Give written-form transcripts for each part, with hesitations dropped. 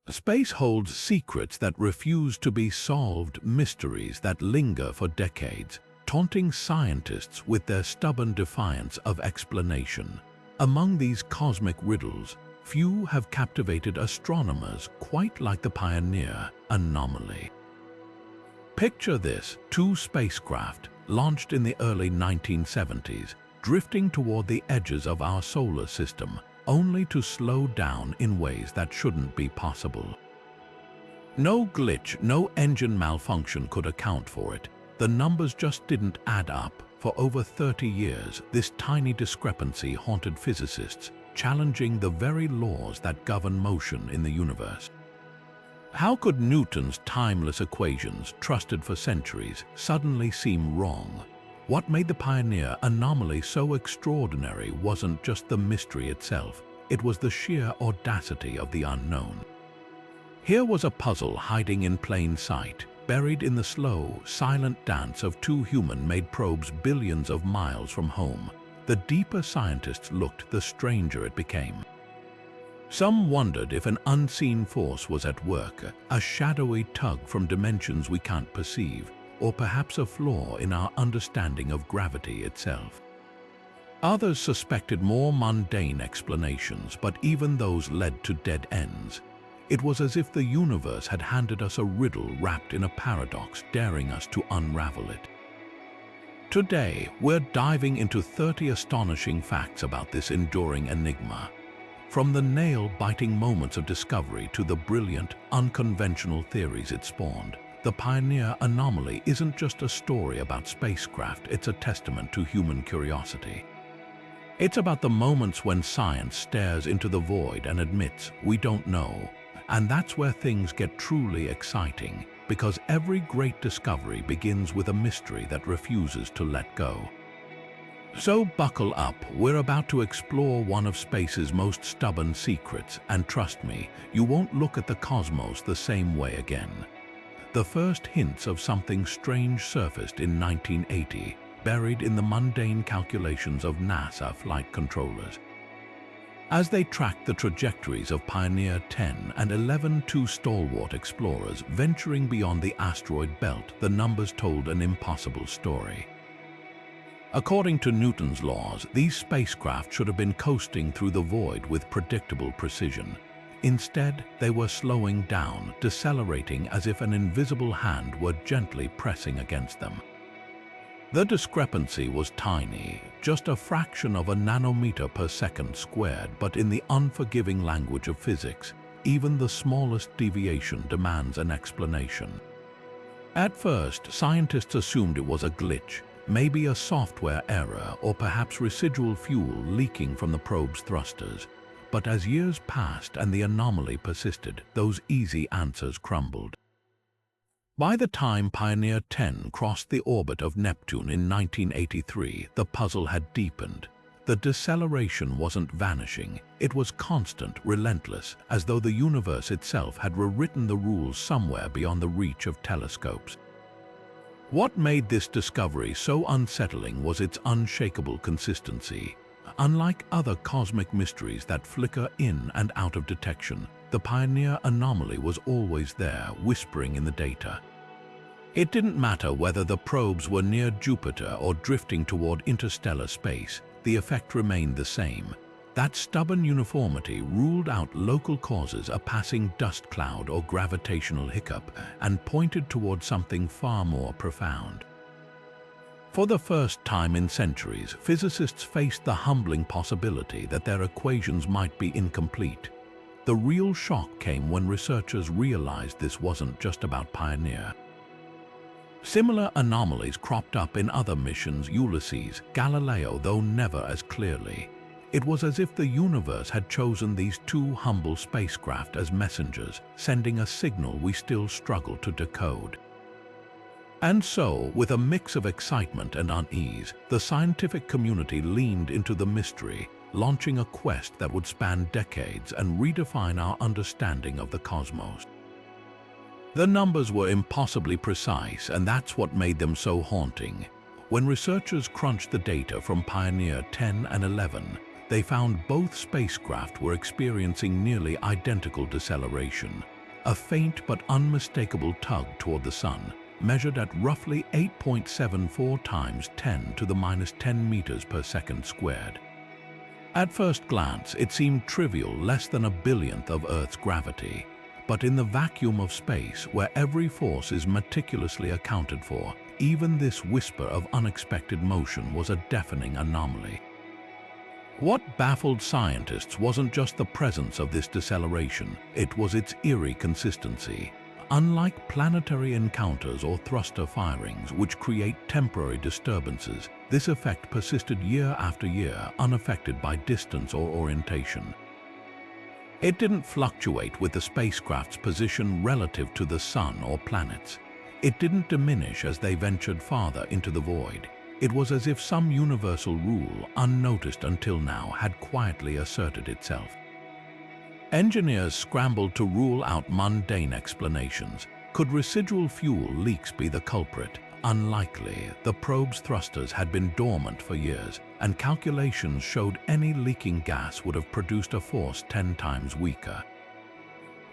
Space holds secrets that refuse to be solved, mysteries that linger for decades, taunting scientists with their stubborn defiance of explanation. Among these cosmic riddles, few have captivated astronomers quite like the Pioneer Anomaly. Picture this: two spacecraft, launched in the early 1970s, drifting toward the edges of our solar system, only to slow down in ways that shouldn't be possible. No glitch, no engine malfunction could account for it. The numbers just didn't add up. For over 30 years, this tiny discrepancy haunted physicists, challenging the very laws that govern motion in the universe. How could Newton's timeless equations, trusted for centuries, suddenly seem wrong? What made the Pioneer Anomaly so extraordinary wasn't just the mystery itself, it was the sheer audacity of the unknown. Here was a puzzle hiding in plain sight, buried in the slow, silent dance of two human-made probes billions of miles from home. The deeper scientists looked, the stranger it became. Some wondered if an unseen force was at work, a shadowy tug from dimensions we can't perceive, or perhaps a flaw in our understanding of gravity itself. Others suspected more mundane explanations, but even those led to dead ends. It was as if the universe had handed us a riddle wrapped in a paradox, daring us to unravel it. Today, we're diving into 30 astonishing facts about this enduring enigma. From the nail-biting moments of discovery to the brilliant, unconventional theories it spawned, the Pioneer Anomaly isn't just a story about spacecraft, it's a testament to human curiosity. It's about the moments when science stares into the void and admits we don't know. And that's where things get truly exciting, because every great discovery begins with a mystery that refuses to let go. So buckle up, we're about to explore one of space's most stubborn secrets, and trust me, you won't look at the cosmos the same way again. The first hints of something strange surfaced in 1980, buried in the mundane calculations of NASA flight controllers. As they tracked the trajectories of Pioneer 10 and 11, two stalwart explorers venturing beyond the asteroid belt, the numbers told an impossible story. According to Newton's laws, these spacecraft should have been coasting through the void with predictable precision. Instead, they were slowing down, decelerating as if an invisible hand were gently pressing against them. The discrepancy was tiny, just a fraction of a nanometer per second squared, but in the unforgiving language of physics, even the smallest deviation demands an explanation. At first, scientists assumed it was a glitch, maybe a software error or perhaps residual fuel leaking from the probe's thrusters. But as years passed and the anomaly persisted, those easy answers crumbled. By the time Pioneer 10 crossed the orbit of Neptune in 1983, the puzzle had deepened. The deceleration wasn't vanishing, it was constant, relentless, as though the universe itself had rewritten the rules somewhere beyond the reach of telescopes. What made this discovery so unsettling was its unshakable consistency. Unlike other cosmic mysteries that flicker in and out of detection, the Pioneer Anomaly was always there, whispering in the data. It didn't matter whether the probes were near Jupiter or drifting toward interstellar space, the effect remained the same. That stubborn uniformity ruled out local causes, a passing dust cloud or gravitational hiccup, and pointed toward something far more profound. For the first time in centuries, physicists faced the humbling possibility that their equations might be incomplete. The real shock came when researchers realized this wasn't just about Pioneer. Similar anomalies cropped up in other missions, Ulysses, Galileo, though never as clearly. It was as if the universe had chosen these two humble spacecraft as messengers, sending a signal we still struggle to decode. And so, with a mix of excitement and unease, the scientific community leaned into the mystery, launching a quest that would span decades and redefine our understanding of the cosmos. The numbers were impossibly precise, and that's what made them so haunting. When researchers crunched the data from Pioneer 10 and 11, they found both spacecraft were experiencing nearly identical deceleration. a faint but unmistakable tug toward the Sun, measured at roughly 8.74 times 10 to the minus 10 meters per second squared. At first glance, it seemed trivial, less than a billionth of Earth's gravity. But in the vacuum of space, where every force is meticulously accounted for, even this whisper of unexpected motion was a deafening anomaly. What baffled scientists wasn't just the presence of this deceleration, it was its eerie consistency. Unlike planetary encounters or thruster firings, which create temporary disturbances, this effect persisted year after year, unaffected by distance or orientation. It didn't fluctuate with the spacecraft's position relative to the Sun or planets. It didn't diminish as they ventured farther into the void. It was as if some universal rule, unnoticed until now, had quietly asserted itself. Engineers scrambled to rule out mundane explanations. Could residual fuel leaks be the culprit? Unlikely. The probe's thrusters had been dormant for years, and calculations showed any leaking gas would have produced a force 10 times weaker.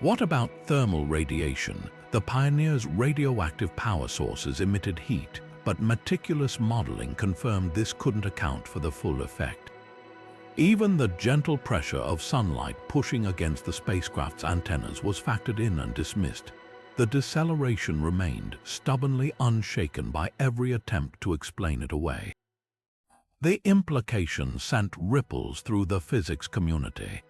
What about thermal radiation? The Pioneer's radioactive power sources emitted heat, but meticulous modeling confirmed this couldn't account for the full effect. Even the gentle pressure of sunlight pushing against the spacecraft's antennas was factored in and dismissed. The deceleration remained, stubbornly unshaken by every attempt to explain it away. The implications sent ripples through the physics community.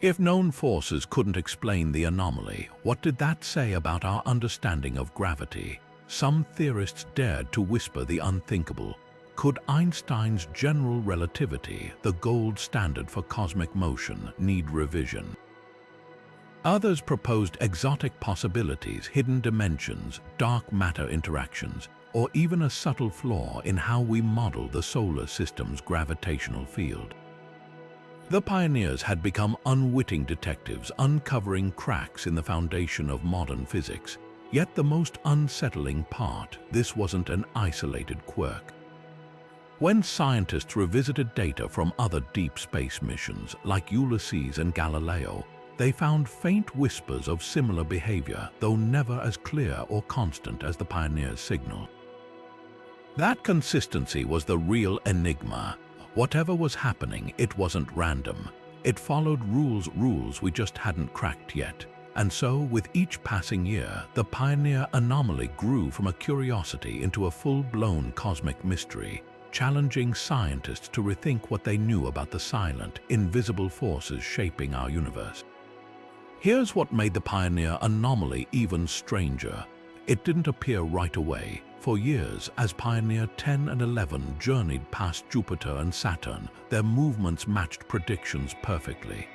If known forces couldn't explain the anomaly, what did that say about our understanding of gravity? Some theorists dared to whisper the unthinkable. Could Einstein's general relativity, the gold standard for cosmic motion, need revision? Others proposed exotic possibilities, hidden dimensions, dark matter interactions, or even a subtle flaw in how we model the solar system's gravitational field. The pioneers had become unwitting detectives, uncovering cracks in the foundation of modern physics. Yet the most unsettling part, this wasn't an isolated quirk. When scientists revisited data from other deep space missions, like Ulysses and Galileo, they found faint whispers of similar behavior, though never as clear or constant as the Pioneer's signal. That consistency was the real enigma. Whatever was happening, it wasn't random. It followed rules we just hadn't cracked yet. And so, with each passing year, the Pioneer Anomaly grew from a curiosity into a full-blown cosmic mystery, challenging scientists to rethink what they knew about the silent, invisible forces shaping our universe. Here's what made the Pioneer Anomaly even stranger. It didn't appear right away. For years, as Pioneer 10 and 11 journeyed past Jupiter and Saturn, their movements matched predictions perfectly.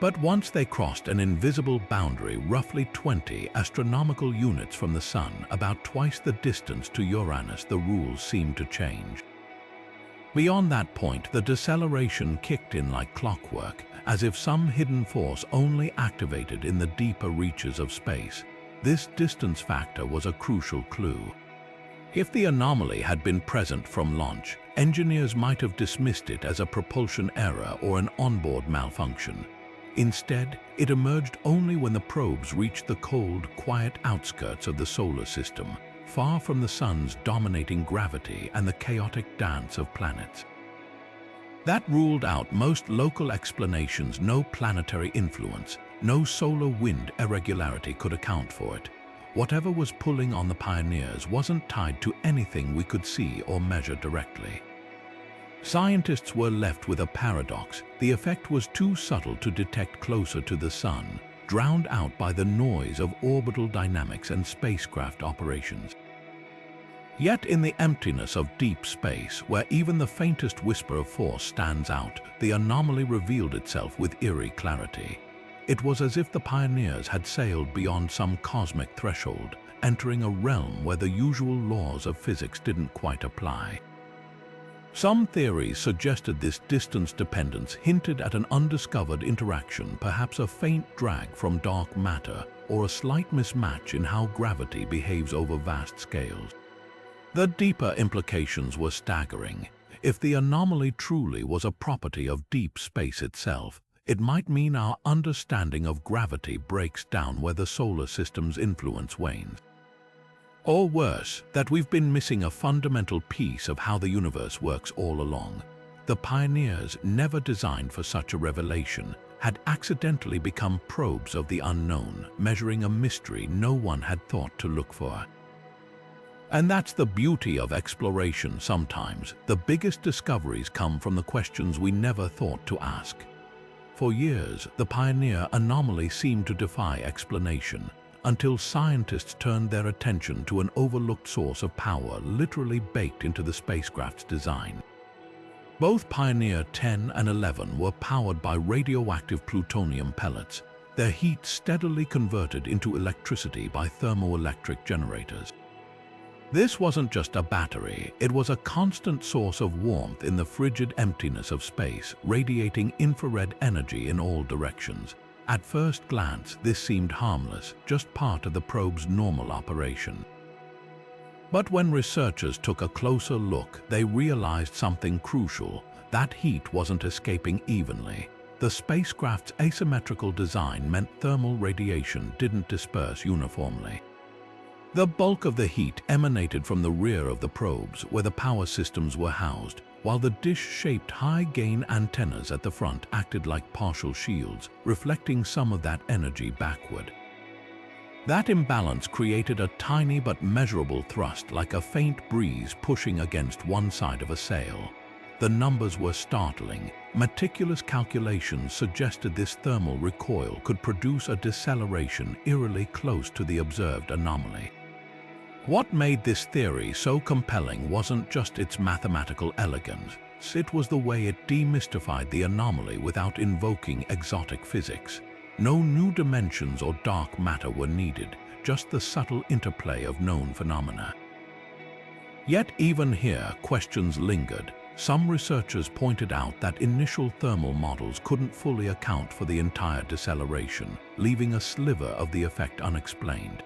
But once they crossed an invisible boundary, roughly 20 astronomical units from the Sun, about twice the distance to Uranus, the rules seemed to change. Beyond that point, the deceleration kicked in like clockwork, as if some hidden force only activated in the deeper reaches of space. This distance factor was a crucial clue. If the anomaly had been present from launch, engineers might have dismissed it as a propulsion error or an onboard malfunction. Instead, it emerged only when the probes reached the cold, quiet outskirts of the solar system, far from the Sun's dominating gravity and the chaotic dance of planets. That ruled out most local explanations. No planetary influence, no solar wind irregularity could account for it. Whatever was pulling on the Pioneers wasn't tied to anything we could see or measure directly. Scientists were left with a paradox. The effect was too subtle to detect closer to the Sun, drowned out by the noise of orbital dynamics and spacecraft operations. Yet in the emptiness of deep space, where even the faintest whisper of force stands out, the anomaly revealed itself with eerie clarity. It was as if the Pioneers had sailed beyond some cosmic threshold, entering a realm where the usual laws of physics didn't quite apply. Some theories suggested this distance dependence hinted at an undiscovered interaction, perhaps a faint drag from dark matter or a slight mismatch in how gravity behaves over vast scales. The deeper implications were staggering. If the anomaly truly was a property of deep space itself, it might mean our understanding of gravity breaks down where the solar system's influence wanes. Or worse, that we've been missing a fundamental piece of how the universe works all along. The pioneers, never designed for such a revelation, had accidentally become probes of the unknown, measuring a mystery no one had thought to look for. And that's the beauty of exploration sometimes. The biggest discoveries come from the questions we never thought to ask. For years, the Pioneer Anomaly seemed to defy explanation, until scientists turned their attention to an overlooked source of power literally baked into the spacecraft's design. Both Pioneer 10 and 11 were powered by radioactive plutonium pellets, their heat steadily converted into electricity by thermoelectric generators. This wasn't just a battery, it was a constant source of warmth in the frigid emptiness of space, radiating infrared energy in all directions. At first glance, this seemed harmless, just part of the probe's normal operation. But when researchers took a closer look, they realized something crucial. That heat wasn't escaping evenly. The spacecraft's asymmetrical design meant thermal radiation didn't disperse uniformly. The bulk of the heat emanated from the rear of the probes, where the power systems were housed, while the dish-shaped high-gain antennas at the front acted like partial shields, reflecting some of that energy backward. That imbalance created a tiny but measurable thrust, like a faint breeze pushing against one side of a sail. The numbers were startling. Meticulous calculations suggested this thermal recoil could produce a deceleration eerily close to the observed anomaly. What made this theory so compelling wasn't just its mathematical elegance, it was the way it demystified the anomaly without invoking exotic physics. No new dimensions or dark matter were needed, just the subtle interplay of known phenomena. Yet even here, questions lingered. Some researchers pointed out that initial thermal models couldn't fully account for the entire deceleration, leaving a sliver of the effect unexplained.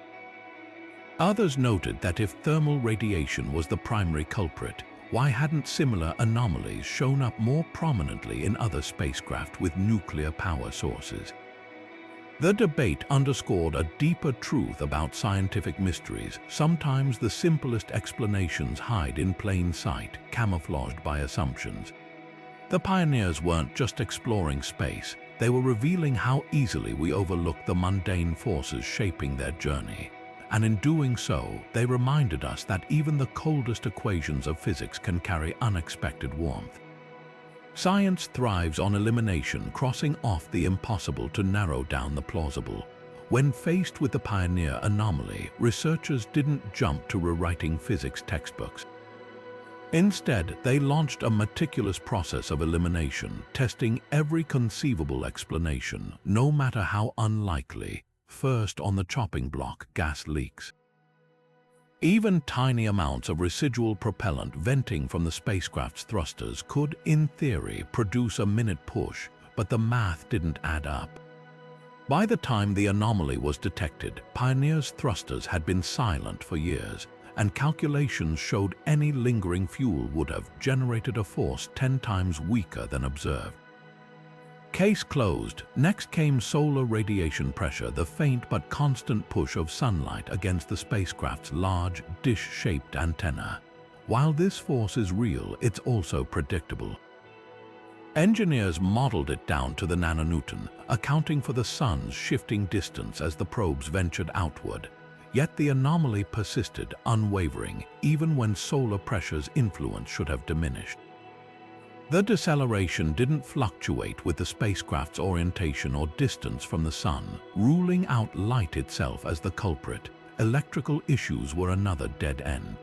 Others noted that if thermal radiation was the primary culprit, why hadn't similar anomalies shown up more prominently in other spacecraft with nuclear power sources? The debate underscored a deeper truth about scientific mysteries. Sometimes the simplest explanations hide in plain sight, camouflaged by assumptions. The pioneers weren't just exploring space, they were revealing how easily we overlook the mundane forces shaping their journey. And in doing so, they reminded us that even the coldest equations of physics can carry unexpected warmth. Science thrives on elimination, crossing off the impossible to narrow down the plausible. When faced with the Pioneer Anomaly, researchers didn't jump to rewriting physics textbooks. Instead, they launched a meticulous process of elimination, testing every conceivable explanation, no matter how unlikely. First on the chopping block, gas leaks. Even tiny amounts of residual propellant venting from the spacecraft's thrusters could, in theory, produce a minute push, but the math didn't add up. By the time the anomaly was detected, Pioneer's thrusters had been silent for years, and calculations showed any lingering fuel would have generated a force 10 times weaker than observed. Case closed. Next came solar radiation pressure, the faint but constant push of sunlight against the spacecraft's large, dish-shaped antenna. While this force is real, it's also predictable. Engineers modeled it down to the nanonewton, accounting for the sun's shifting distance as the probes ventured outward. Yet the anomaly persisted, unwavering, even when solar pressure's influence should have diminished. The deceleration didn't fluctuate with the spacecraft's orientation or distance from the sun, ruling out light itself as the culprit. Electrical issues were another dead end.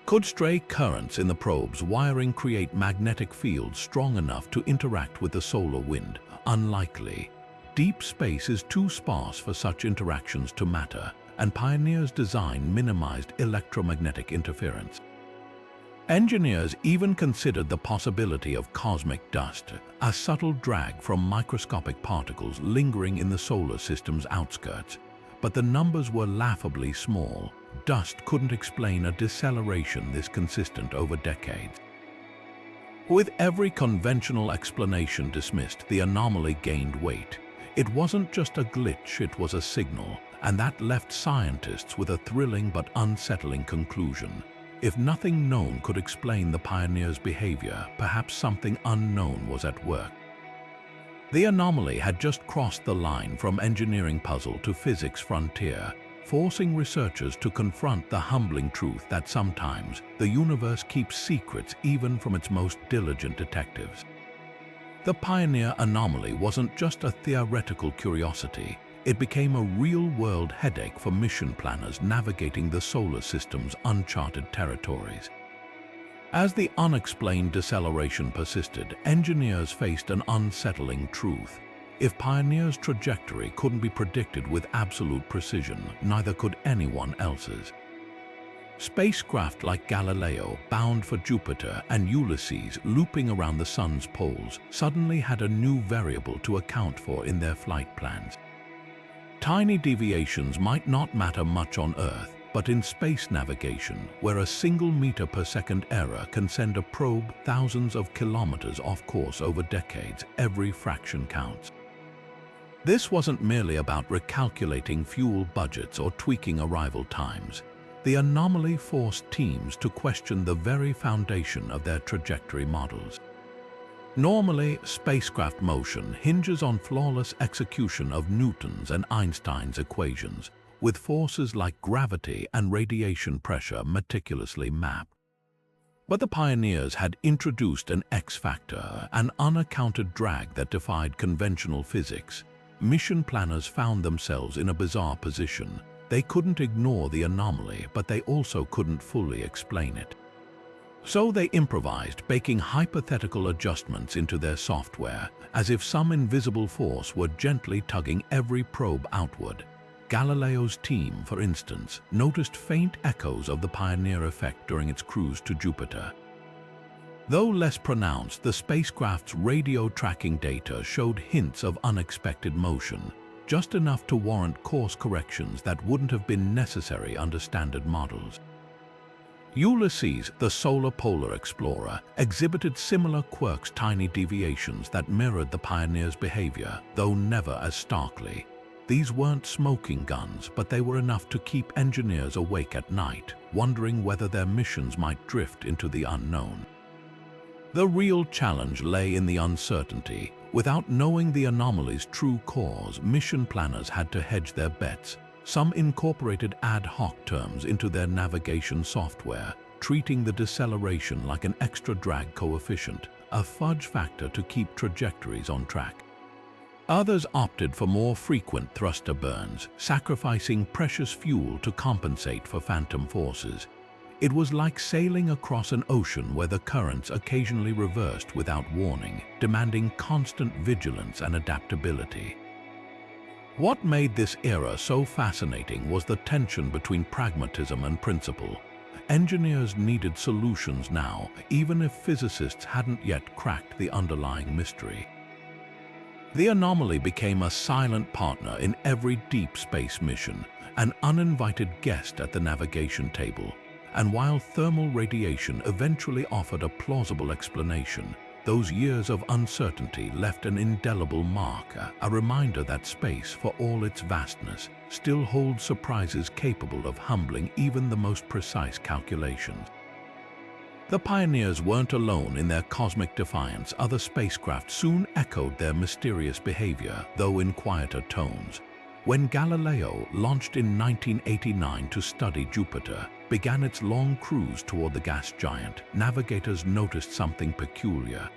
Could stray currents in the probe's wiring create magnetic fields strong enough to interact with the solar wind? Unlikely. Deep space is too sparse for such interactions to matter, and Pioneer's design minimized electromagnetic interference. Engineers even considered the possibility of cosmic dust, a subtle drag from microscopic particles lingering in the solar system's outskirts. But the numbers were laughably small. Dust couldn't explain a deceleration this consistent over decades. With every conventional explanation dismissed, the anomaly gained weight. It wasn't just a glitch, it was a signal, and that left scientists with a thrilling but unsettling conclusion. If nothing known could explain the Pioneer's behavior, perhaps something unknown was at work. The anomaly had just crossed the line from engineering puzzle to physics frontier, forcing researchers to confront the humbling truth that sometimes the universe keeps secrets even from its most diligent detectives. The Pioneer Anomaly wasn't just a theoretical curiosity, it became a real-world headache for mission planners navigating the solar system's uncharted territories. As the unexplained deceleration persisted, engineers faced an unsettling truth. If Pioneer's trajectory couldn't be predicted with absolute precision, neither could anyone else's. Spacecraft like Galileo, bound for Jupiter, and Ulysses, looping around the Sun's poles, suddenly had a new variable to account for in their flight plans. Tiny deviations might not matter much on Earth, but in space navigation, where a single meter-per-second error can send a probe thousands of kilometers off course over decades, every fraction counts. This wasn't merely about recalculating fuel budgets or tweaking arrival times. The anomaly forced teams to question the very foundation of their trajectory models. Normally, spacecraft motion hinges on flawless execution of Newton's and Einstein's equations, with forces like gravity and radiation pressure meticulously mapped. But the Pioneers had introduced an X-factor, an unaccounted drag that defied conventional physics. Mission planners found themselves in a bizarre position. They couldn't ignore the anomaly, but they also couldn't fully explain it. So they improvised, baking hypothetical adjustments into their software, as if some invisible force were gently tugging every probe outward. Galileo's team, for instance, noticed faint echoes of the Pioneer effect during its cruise to Jupiter. Though less pronounced, the spacecraft's radio tracking data showed hints of unexpected motion, just enough to warrant course corrections that wouldn't have been necessary under standard models. Ulysses, the solar polar explorer, exhibited similar quirks, tiny deviations that mirrored the Pioneer's behavior, though never as starkly. These weren't smoking guns, but they were enough to keep engineers awake at night, wondering whether their missions might drift into the unknown. The real challenge lay in the uncertainty. Without knowing the anomaly's true cause, mission planners had to hedge their bets. Some incorporated ad hoc terms into their navigation software, treating the deceleration like an extra drag coefficient, a fudge factor to keep trajectories on track. Others opted for more frequent thruster burns, sacrificing precious fuel to compensate for phantom forces. It was like sailing across an ocean where the currents occasionally reversed without warning, demanding constant vigilance and adaptability. What made this era so fascinating was the tension between pragmatism and principle. Engineers needed solutions now, even if physicists hadn't yet cracked the underlying mystery. The anomaly became a silent partner in every deep space mission, an uninvited guest at the navigation table. And while thermal radiation eventually offered a plausible explanation, those years of uncertainty left an indelible mark, a reminder that space, for all its vastness, still holds surprises capable of humbling even the most precise calculations. The Pioneers weren't alone in their cosmic defiance. Other spacecraft soon echoed their mysterious behavior, though in quieter tones. When Galileo, launched in 1989 to study Jupiter, began its long cruise toward the gas giant, navigators noticed something peculiar.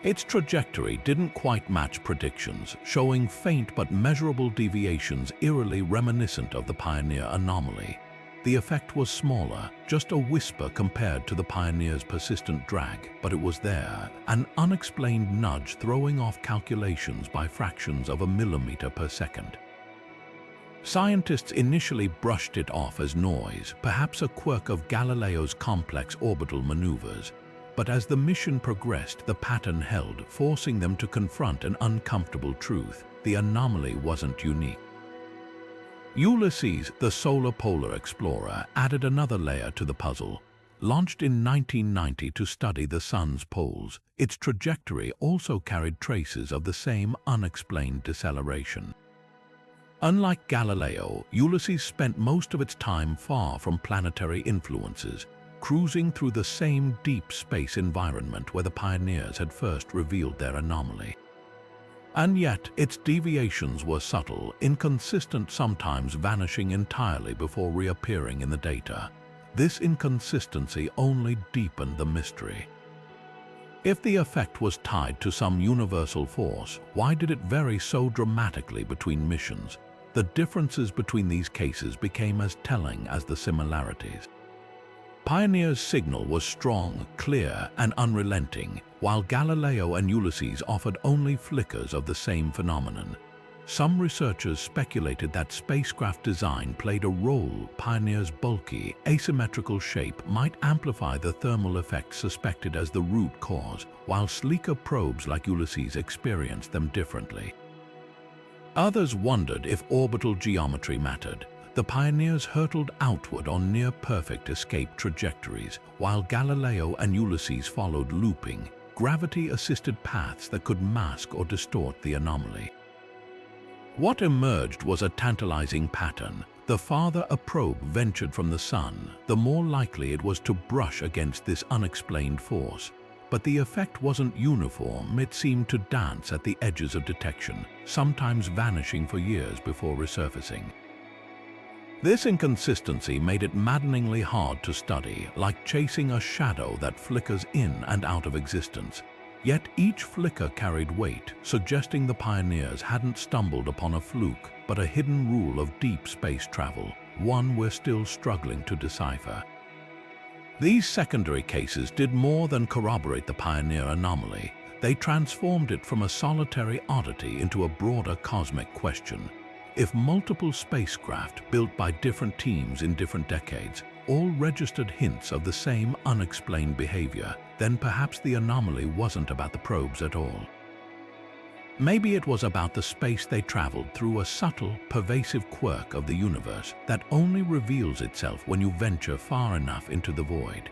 Its trajectory didn't quite match predictions, showing faint but measurable deviations eerily reminiscent of the Pioneer Anomaly. The effect was smaller, just a whisper compared to the Pioneer's persistent drag, but it was there, an unexplained nudge throwing off calculations by fractions of a millimeter per second. Scientists initially brushed it off as noise, perhaps a quirk of Galileo's complex orbital maneuvers. But as the mission progressed, the pattern held, forcing them to confront an uncomfortable truth: the anomaly wasn't unique. Ulysses, the solar polar explorer, added another layer to the puzzle. launched in 1990 to study the Sun's poles. Its trajectory also carried traces of the same unexplained deceleration. Unlike Galileo, Ulysses spent most of its time far from planetary influences, cruising through the same deep space environment where the pioneers had first revealed their anomaly. And yet, its deviations were subtle, inconsistent, sometimes vanishing entirely before reappearing in the data. This inconsistency only deepened the mystery. If the effect was tied to some universal force, why did it vary so dramatically between missions? The differences between these cases became as telling as the similarities. Pioneer's signal was strong, clear, and unrelenting, while Galileo and Ulysses offered only flickers of the same phenomenon. Some researchers speculated that spacecraft design played a role. Pioneer's bulky, asymmetrical shape might amplify the thermal effects suspected as the root cause, while sleeker probes like Ulysses experienced them differently. Others wondered if orbital geometry mattered. The pioneers hurtled outward on near-perfect escape trajectories, while Galileo and Ulysses followed looping, gravity-assisted paths that could mask or distort the anomaly. What emerged was a tantalizing pattern. The farther a probe ventured from the Sun, the more likely it was to brush against this unexplained force. But the effect wasn't uniform. It seemed to dance at the edges of detection, sometimes vanishing for years before resurfacing. This inconsistency made it maddeningly hard to study, like chasing a shadow that flickers in and out of existence. Yet each flicker carried weight, suggesting the pioneers hadn't stumbled upon a fluke, but a hidden rule of deep space travel, one we're still struggling to decipher. These secondary cases did more than corroborate the Pioneer anomaly. They transformed it from a solitary oddity into a broader cosmic question. If multiple spacecraft built by different teams in different decades all registered hints of the same unexplained behavior, then perhaps the anomaly wasn't about the probes at all. Maybe it was about the space they traveled through, a subtle, pervasive quirk of the universe that only reveals itself when you venture far enough into the void.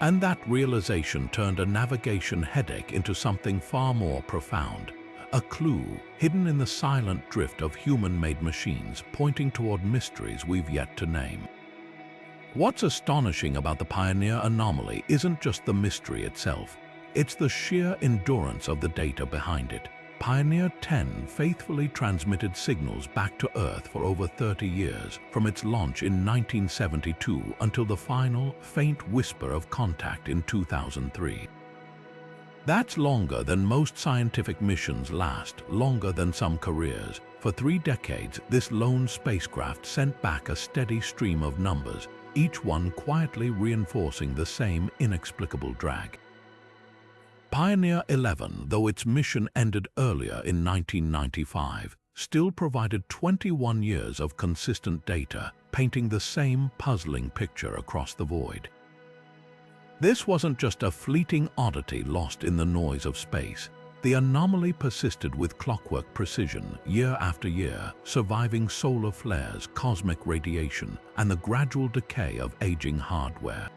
And that realization turned a navigation headache into something far more profound. A clue hidden in the silent drift of human-made machines pointing toward mysteries we've yet to name. What's astonishing about the Pioneer anomaly isn't just the mystery itself. It's the sheer endurance of the data behind it. Pioneer 10 faithfully transmitted signals back to Earth for over 30 years, from its launch in 1972 until the final, faint whisper of contact in 2003. That's longer than most scientific missions last, longer than some careers. For 3 decades, this lone spacecraft sent back a steady stream of numbers, each one quietly reinforcing the same inexplicable drag. Pioneer 11, though its mission ended earlier in 1995, still provided 21 years of consistent data, painting the same puzzling picture across the void. This wasn't just a fleeting oddity lost in the noise of space. The anomaly persisted with clockwork precision year after year, surviving solar flares, cosmic radiation, and the gradual decay of aging hardware.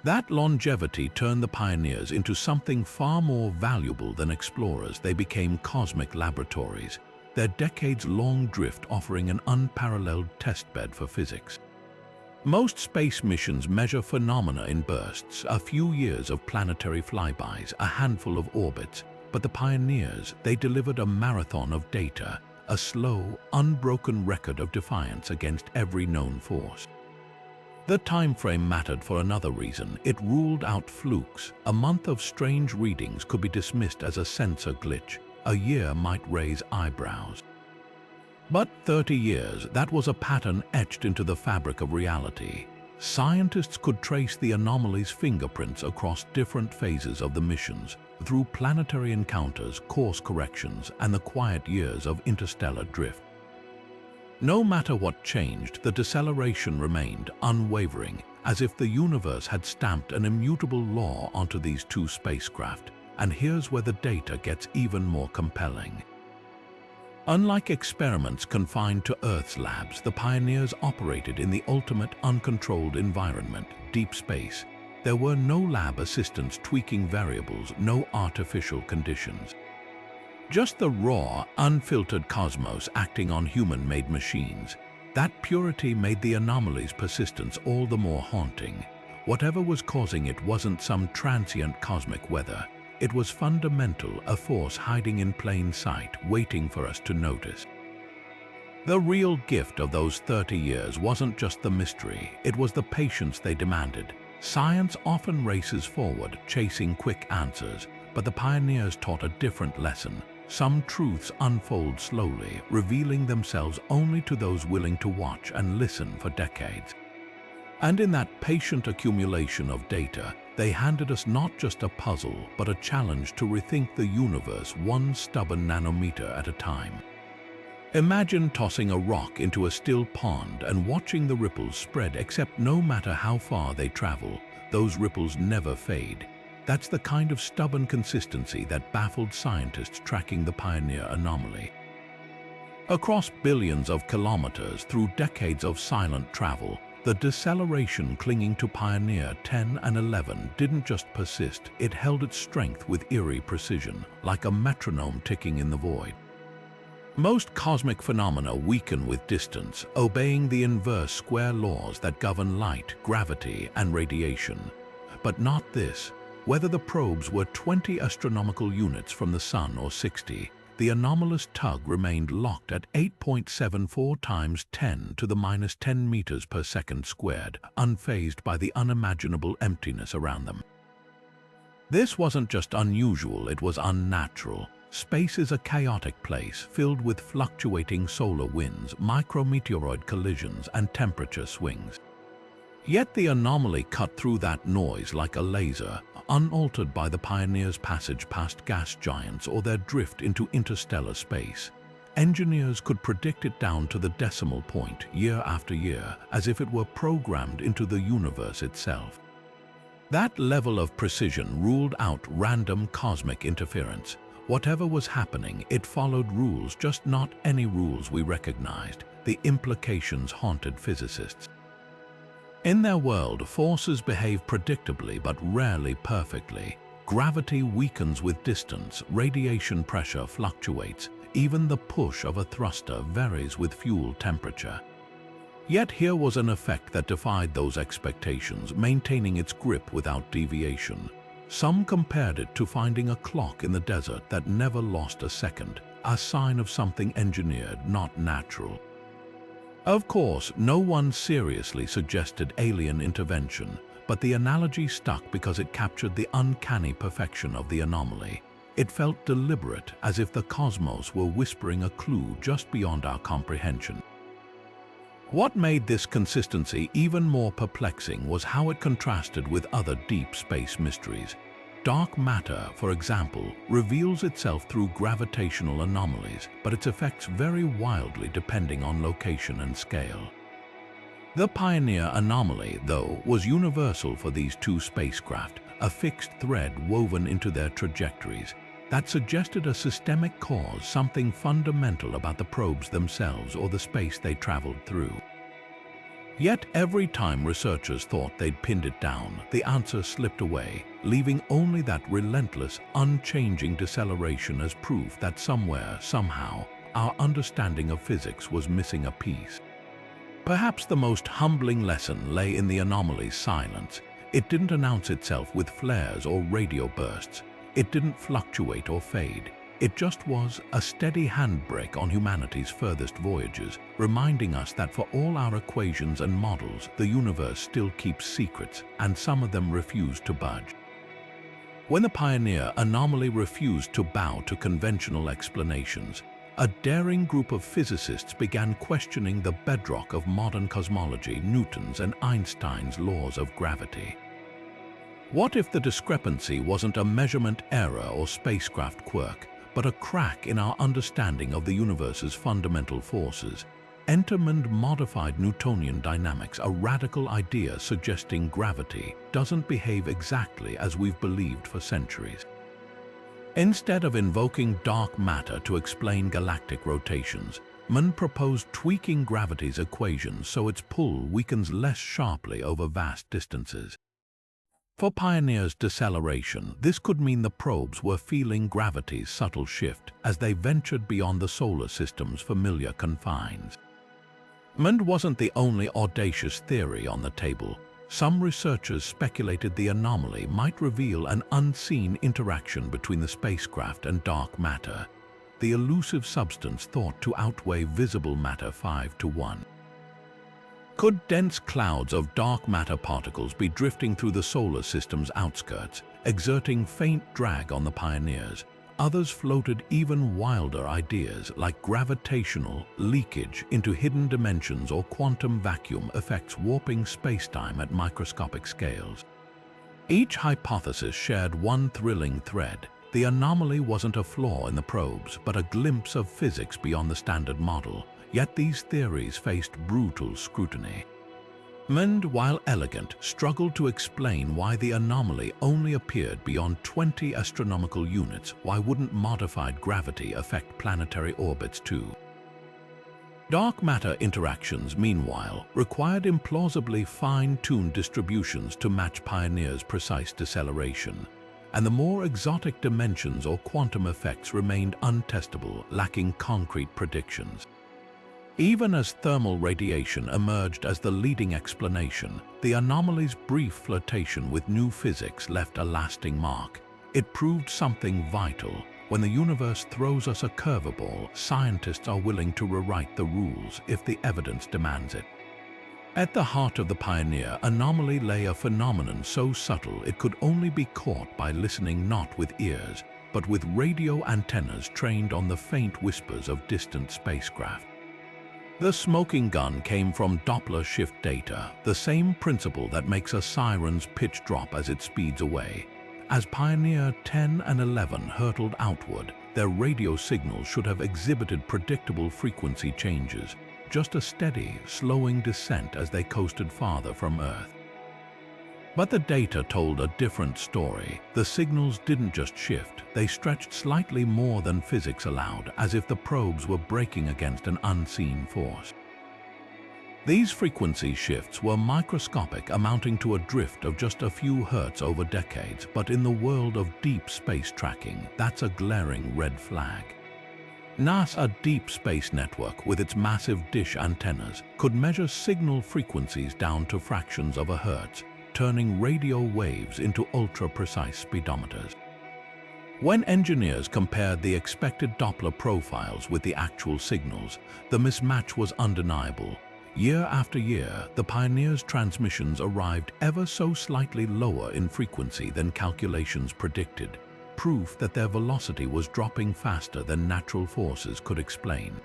That longevity turned the pioneers into something far more valuable than explorers. They became cosmic laboratories, their decades-long drift offering an unparalleled testbed for physics. Most space missions measure phenomena in bursts, a few years of planetary flybys, a handful of orbits. But the pioneers, they delivered a marathon of data, a slow, unbroken record of defiance against every known force. The time frame mattered for another reason. It ruled out flukes. A month of strange readings could be dismissed as a sensor glitch. A year might raise eyebrows. But 30 years, that was a pattern etched into the fabric of reality. Scientists could trace the anomaly's fingerprints across different phases of the missions, through planetary encounters, course corrections, and the quiet years of interstellar drift. No matter what changed, the deceleration remained unwavering, as if the universe had stamped an immutable law onto these 2 spacecraft. And here's where the data gets even more compelling. Unlike experiments confined to Earth's labs, the pioneers operated in the ultimate uncontrolled environment, deep space. There were no lab assistants tweaking variables, no artificial conditions. Just the raw, unfiltered cosmos acting on human-made machines. That purity made the anomaly's persistence all the more haunting. Whatever was causing it wasn't some transient cosmic weather. It was fundamental, a force hiding in plain sight, waiting for us to notice. The real gift of those 30 years wasn't just the mystery, it was the patience they demanded. Science often races forward, chasing quick answers, but the pioneers taught a different lesson. Some truths unfold slowly, revealing themselves only to those willing to watch and listen for decades. And in that patient accumulation of data, they handed us not just a puzzle, but a challenge to rethink the universe one stubborn nanometer at a time. Imagine tossing a rock into a still pond and watching the ripples spread, except no matter how far they travel, those ripples never fade. That's the kind of stubborn consistency that baffled scientists tracking the Pioneer Anomaly. Across billions of kilometers, through decades of silent travel, the deceleration clinging to Pioneer 10 and 11 didn't just persist, it held its strength with eerie precision, like a metronome ticking in the void. Most cosmic phenomena weaken with distance, obeying the inverse square laws that govern light, gravity, and radiation. But not this. Whether the probes were 20 astronomical units from the Sun or 60, the anomalous tug remained locked at 8.74 times 10 to the minus 10 meters per second squared, unfazed by the unimaginable emptiness around them. This wasn't just unusual, it was unnatural. Space is a chaotic place, filled with fluctuating solar winds, micrometeoroid collisions, and temperature swings. Yet the anomaly cut through that noise like a laser, unaltered by the Pioneer's passage past gas giants or their drift into interstellar space. Engineers could predict it down to the decimal point, year after year, as if it were programmed into the universe itself. That level of precision ruled out random cosmic interference. Whatever was happening, it followed rules, just not any rules we recognized. The implications haunted physicists. In their world, forces behave predictably but rarely perfectly. Gravity weakens with distance, radiation pressure fluctuates, even the push of a thruster varies with fuel temperature. Yet here was an effect that defied those expectations, maintaining its grip without deviation. Some compared it to finding a clock in the desert that never lost a second, a sign of something engineered, not natural. Of course, no one seriously suggested alien intervention, but the analogy stuck because it captured the uncanny perfection of the anomaly. It felt deliberate, as if the cosmos were whispering a clue just beyond our comprehension. What made this consistency even more perplexing was how it contrasted with other deep space mysteries. Dark matter, for example, reveals itself through gravitational anomalies, but its effects vary wildly depending on location and scale. The Pioneer Anomaly, though, was universal for these two spacecraft, a fixed thread woven into their trajectories that suggested a systemic cause, something fundamental about the probes themselves or the space they traveled through. Yet every time researchers thought they'd pinned it down, the answer slipped away, leaving only that relentless, unchanging deceleration as proof that somewhere, somehow, our understanding of physics was missing a piece. Perhaps the most humbling lesson lay in the anomaly's silence. It didn't announce itself with flares or radio bursts. It didn't fluctuate or fade. It just was a steady handbrake on humanity's furthest voyages, reminding us that for all our equations and models, the universe still keeps secrets, and some of them refuse to budge. When the Pioneer Anomaly refused to bow to conventional explanations, a daring group of physicists began questioning the bedrock of modern cosmology, Newton's and Einstein's laws of gravity. What if the discrepancy wasn't a measurement error or spacecraft quirk, but a crack in our understanding of the universe's fundamental forces? Enter modified Newtonian dynamics, a radical idea suggesting gravity doesn't behave exactly as we've believed for centuries. Instead of invoking dark matter to explain galactic rotations, Mann proposed tweaking gravity's equations so its pull weakens less sharply over vast distances. For Pioneer's deceleration, this could mean the probes were feeling gravity's subtle shift as they ventured beyond the solar system's familiar confines. Mann wasn't the only audacious theory on the table. Some researchers speculated the anomaly might reveal an unseen interaction between the spacecraft and dark matter, the elusive substance thought to outweigh visible matter 5-1. Could dense clouds of dark matter particles be drifting through the solar system's outskirts, exerting faint drag on the Pioneers? Others floated even wilder ideas like gravitational leakage into hidden dimensions or quantum vacuum effects warping spacetime at microscopic scales. Each hypothesis shared one thrilling thread. The anomaly wasn't a flaw in the probes, but a glimpse of physics beyond the standard model. Yet these theories faced brutal scrutiny. Mann, while elegant, struggled to explain why the anomaly only appeared beyond 20 astronomical units. Why wouldn't modified gravity affect planetary orbits too? Dark matter interactions, meanwhile, required implausibly fine-tuned distributions to match Pioneer's precise deceleration, and the more exotic dimensions or quantum effects remained untestable, lacking concrete predictions. Even as thermal radiation emerged as the leading explanation, the anomaly's brief flirtation with new physics left a lasting mark. It proved something vital. When the universe throws us a curveball, scientists are willing to rewrite the rules if the evidence demands it. At the heart of the Pioneer anomaly lay a phenomenon so subtle it could only be caught by listening not with ears, but with radio antennas trained on the faint whispers of distant spacecraft. The smoking gun came from Doppler shift data, the same principle that makes a siren's pitch drop as it speeds away. As Pioneer 10 and 11 hurtled outward, their radio signals should have exhibited predictable frequency changes, just a steady, slowing descent as they coasted farther from Earth. But the data told a different story. The signals didn't just shift, they stretched slightly more than physics allowed, as if the probes were braking against an unseen force. These frequency shifts were microscopic, amounting to a drift of just a few hertz over decades, but in the world of deep space tracking, that's a glaring red flag. NASA's Deep Space Network, with its massive dish antennas, could measure signal frequencies down to fractions of a hertz, turning radio waves into ultra-precise speedometers. When engineers compared the expected Doppler profiles with the actual signals, the mismatch was undeniable. Year after year, the Pioneer's transmissions arrived ever so slightly lower in frequency than calculations predicted, proof that their velocity was dropping faster than natural forces could explain.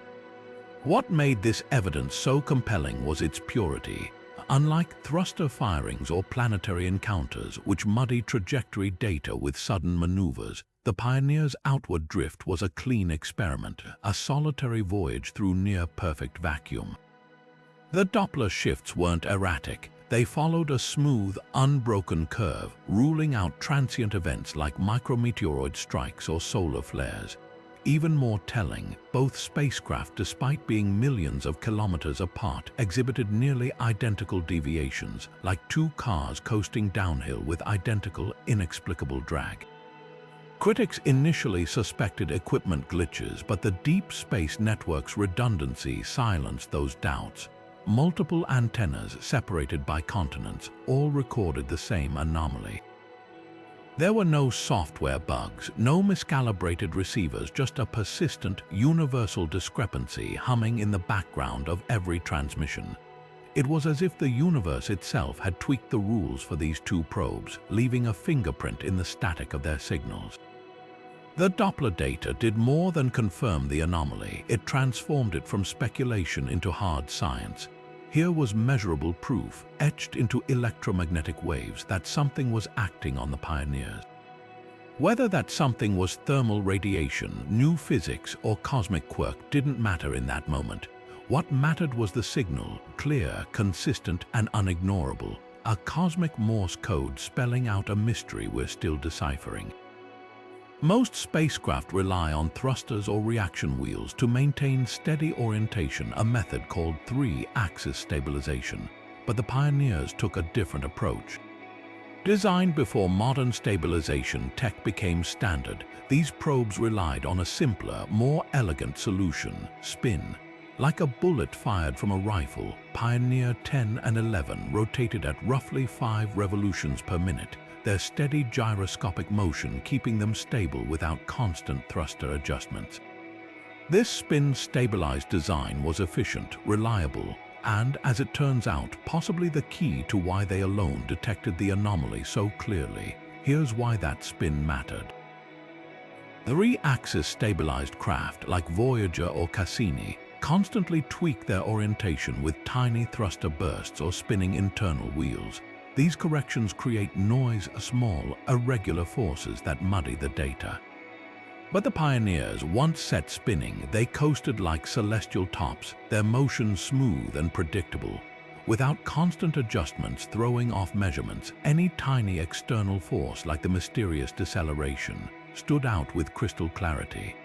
What made this evidence so compelling was its purity. Unlike thruster firings or planetary encounters, which muddy trajectory data with sudden maneuvers, the Pioneer's outward drift was a clean experiment, a solitary voyage through near-perfect vacuum. The Doppler shifts weren't erratic. They followed a smooth, unbroken curve, ruling out transient events like micrometeoroid strikes or solar flares. Even more telling, both spacecraft, despite being millions of kilometers apart, exhibited nearly identical deviations, like two cars coasting downhill with identical, inexplicable drag. Critics initially suspected equipment glitches, but the Deep Space Network's redundancy silenced those doubts. Multiple antennas separated by continents all recorded the same anomaly. There were no software bugs, no miscalibrated receivers, just a persistent, universal discrepancy humming in the background of every transmission. It was as if the universe itself had tweaked the rules for these two probes, leaving a fingerprint in the static of their signals. The Doppler data did more than confirm the anomaly. It transformed it from speculation into hard science. Here was measurable proof, etched into electromagnetic waves, that something was acting on the Pioneers. Whether that something was thermal radiation, new physics, or cosmic quirk didn't matter in that moment. What mattered was the signal, clear, consistent, and unignorable, a cosmic Morse code spelling out a mystery we're still deciphering. Most spacecraft rely on thrusters or reaction wheels to maintain steady orientation, a method called three-axis stabilization, but the pioneers took a different approach. Designed before modern stabilization tech became standard, these probes relied on a simpler, more elegant solution: spin. Like a bullet fired from a rifle, Pioneer 10 and 11 rotated at roughly 5 revolutions per minute, their steady gyroscopic motion keeping them stable without constant thruster adjustments. This spin-stabilized design was efficient, reliable, and, as it turns out, possibly the key to why they alone detected the anomaly so clearly. Here's why that spin mattered. Three-axis stabilized craft like Voyager or Cassini constantly tweak their orientation with tiny thruster bursts or spinning internal wheels. These corrections create noise, small, irregular forces that muddy the data. But the pioneers, once set spinning, they coasted like celestial tops, their motion smooth and predictable. Without constant adjustments throwing off measurements, any tiny external force like the mysterious deceleration stood out with crystal clarity.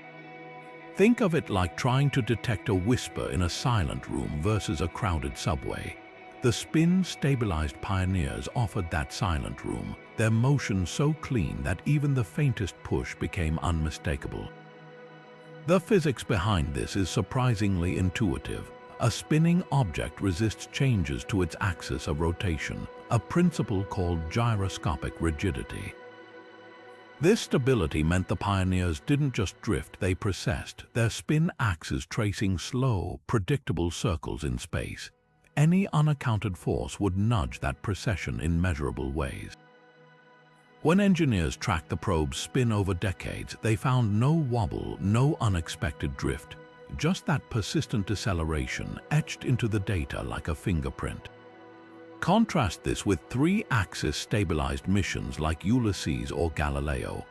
Think of it like trying to detect a whisper in a silent room versus a crowded subway. The spin-stabilized pioneers offered that silent room, their motion so clean that even the faintest push became unmistakable. The physics behind this is surprisingly intuitive. A spinning object resists changes to its axis of rotation, a principle called gyroscopic rigidity. This stability meant the pioneers didn't just drift, they precessed, their spin axes tracing slow, predictable circles in space. Any unaccounted force would nudge that precession in measurable ways. When engineers tracked the probe's spin over decades, they found no wobble, no unexpected drift, just that persistent deceleration etched into the data like a fingerprint. Contrast this with three-axis stabilized missions like Ulysses or Galileo.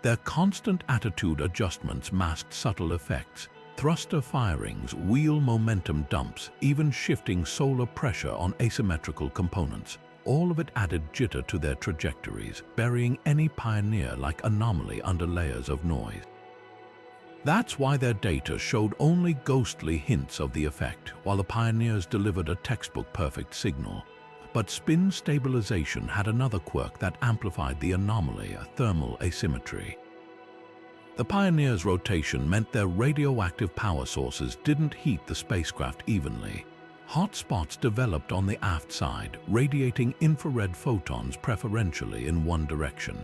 Their constant attitude adjustments masked subtle effects: thruster firings, wheel momentum dumps, even shifting solar pressure on asymmetrical components. All of it added jitter to their trajectories, burying any pioneer like Anomaly under layers of noise. That's why their data showed only ghostly hints of the effect, while the pioneers delivered a textbook-perfect signal. But spin stabilization had another quirk that amplified the anomaly: thermal asymmetry. The Pioneer's rotation meant their radioactive power sources didn't heat the spacecraft evenly. Hot spots developed on the aft side, radiating infrared photons preferentially in one direction.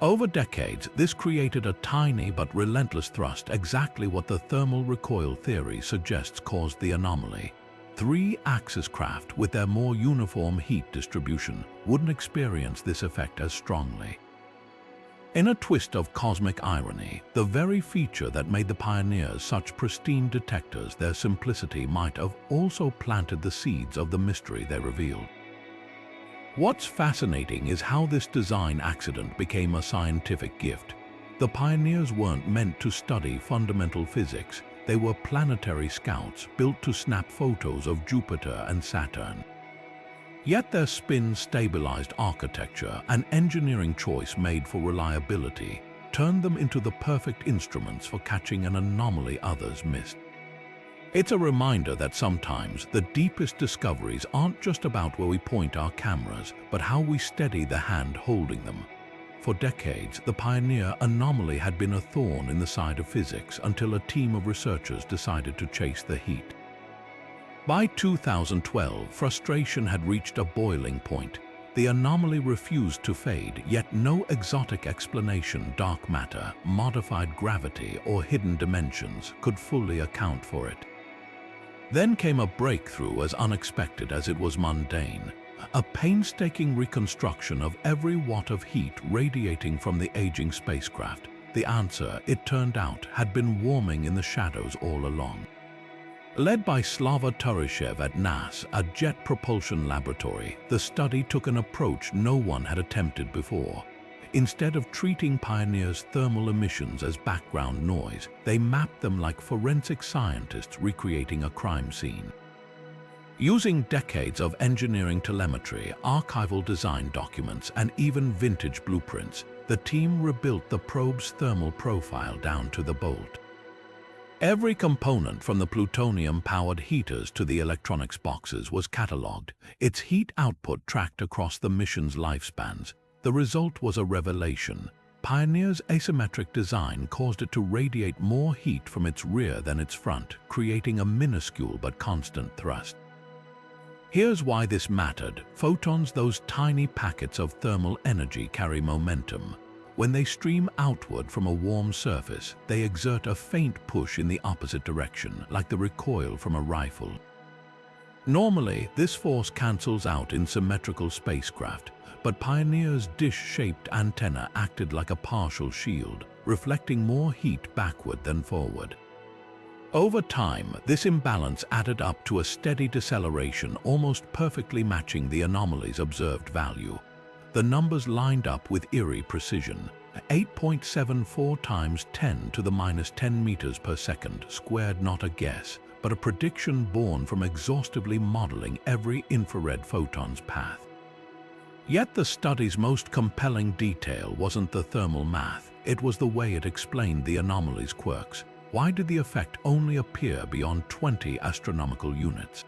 Over decades, this created a tiny but relentless thrust, exactly what the thermal recoil theory suggests caused the anomaly. Three-axis craft, with their more uniform heat distribution, wouldn't experience this effect as strongly. In a twist of cosmic irony, the very feature that made the Pioneers such pristine detectors, their simplicity, might have also planted the seeds of the mystery they revealed. What's fascinating is how this design accident became a scientific gift. The Pioneers weren't meant to study fundamental physics. They were planetary scouts built to snap photos of Jupiter and Saturn. Yet their spin-stabilized architecture, an engineering choice made for reliability, turned them into the perfect instruments for catching an anomaly others missed. It's a reminder that sometimes the deepest discoveries aren't just about where we point our cameras, but how we steady the hand holding them. For decades, the Pioneer anomaly had been a thorn in the side of physics until a team of researchers decided to chase the heat. By 2012, frustration had reached a boiling point. The anomaly refused to fade, yet no exotic explanation, dark matter, modified gravity, or hidden dimensions could fully account for it. Then came a breakthrough as unexpected as it was mundane. A painstaking reconstruction of every watt of heat radiating from the aging spacecraft. The answer, it turned out, had been warming in the shadows all along. Led by Slava Turishev at NASA, a jet propulsion laboratory, the study took an approach no one had attempted before. Instead of treating Pioneer's thermal emissions as background noise, they mapped them like forensic scientists recreating a crime scene. Using decades of engineering telemetry, archival design documents, and even vintage blueprints, the team rebuilt the probe's thermal profile down to the bolt. Every component from the plutonium-powered heaters to the electronics boxes was catalogued, its heat output tracked across the mission's lifespans. The result was a revelation. Pioneer's asymmetric design caused it to radiate more heat from its rear than its front, creating a minuscule but constant thrust. Here's why this mattered. Photons, those tiny packets of thermal energy, carry momentum. When they stream outward from a warm surface, they exert a faint push in the opposite direction, like the recoil from a rifle. Normally, this force cancels out in symmetrical spacecraft, but Pioneer's dish-shaped antenna acted like a partial shield, reflecting more heat backward than forward. Over time, this imbalance added up to a steady deceleration, almost perfectly matching the anomaly's observed value. The numbers lined up with eerie precision. 8.74 times 10 to the minus 10 meters per second squared, not a guess, but a prediction born from exhaustively modeling every infrared photon's path. Yet the study's most compelling detail wasn't the thermal math, it was the way it explained the anomaly's quirks. Why did the effect only appear beyond 20 astronomical units?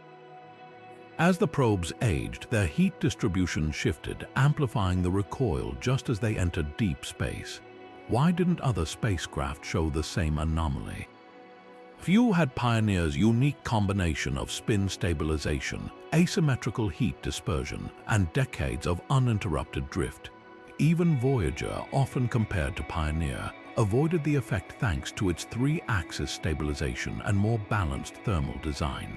As the probes aged, their heat distribution shifted, amplifying the recoil just as they entered deep space. Why didn't other spacecraft show the same anomaly? Few had Pioneer's unique combination of spin stabilization, asymmetrical heat dispersion, and decades of uninterrupted drift. Even Voyager, often compared to Pioneer, avoided the effect thanks to its three-axis stabilization and more balanced thermal design.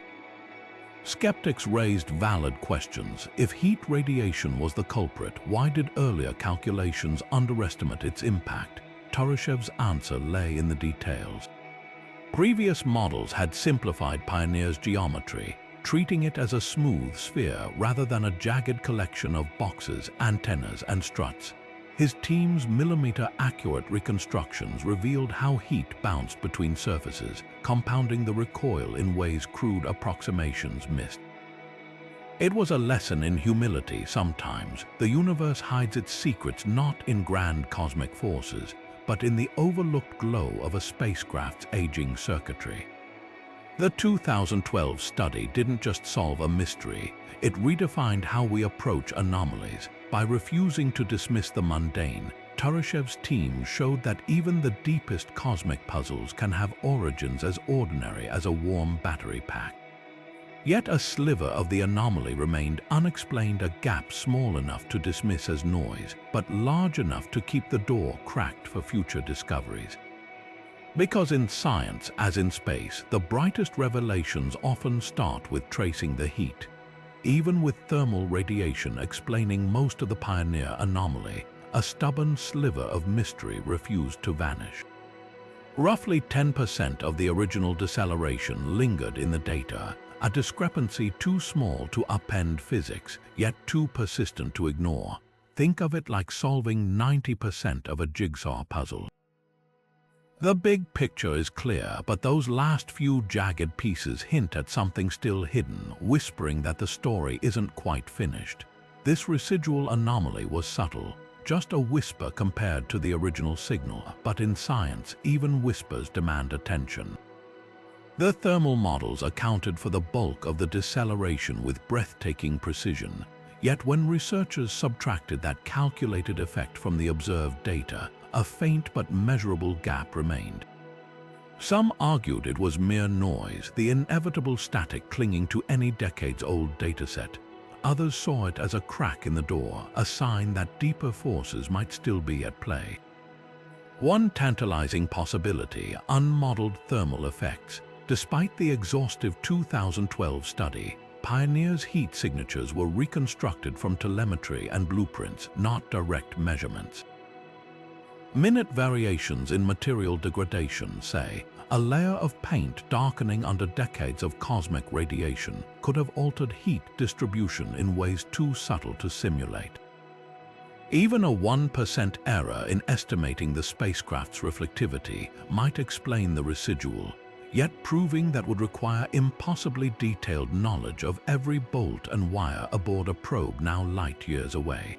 Skeptics raised valid questions. If heat radiation was the culprit, why did earlier calculations underestimate its impact? Turyshev's answer lay in the details. Previous models had simplified Pioneer's geometry, treating it as a smooth sphere rather than a jagged collection of boxes, antennas, and struts. His team's millimeter-accurate reconstructions revealed how heat bounced between surfaces, compounding the recoil in ways crude approximations missed. It was a lesson in humility. Sometimes the universe hides its secrets not in grand cosmic forces, but in the overlooked glow of a spacecraft's aging circuitry. The 2012 study didn't just solve a mystery, it redefined how we approach anomalies. By refusing to dismiss the mundane, Turyshev's team showed that even the deepest cosmic puzzles can have origins as ordinary as a warm battery pack. Yet a sliver of the anomaly remained unexplained, a gap small enough to dismiss as noise, but large enough to keep the door cracked for future discoveries. Because in science, as in space, the brightest revelations often start with tracing the heat. Even with thermal radiation explaining most of the Pioneer anomaly, a stubborn sliver of mystery refused to vanish. Roughly 10% of the original deceleration lingered in the data, a discrepancy too small to upend physics, yet too persistent to ignore. Think of it like solving 90% of a jigsaw puzzle. The big picture is clear, but those last few jagged pieces hint at something still hidden, whispering that the story isn't quite finished. This residual anomaly was subtle, just a whisper compared to the original signal, but in science, even whispers demand attention. The thermal models accounted for the bulk of the deceleration with breathtaking precision, yet when researchers subtracted that calculated effect from the observed data, a faint but measurable gap remained. Some argued it was mere noise, the inevitable static clinging to any decades-old dataset. Others saw it as a crack in the door, a sign that deeper forces might still be at play. One tantalizing possibility: unmodeled thermal effects. Despite the exhaustive 2012 study, Pioneer's heat signatures were reconstructed from telemetry and blueprints, not direct measurements. Minute variations in material degradation, say, a layer of paint darkening under decades of cosmic radiation, could have altered heat distribution in ways too subtle to simulate. Even a 1% error in estimating the spacecraft's reflectivity might explain the residual, yet proving that would require impossibly detailed knowledge of every bolt and wire aboard a probe now light years away.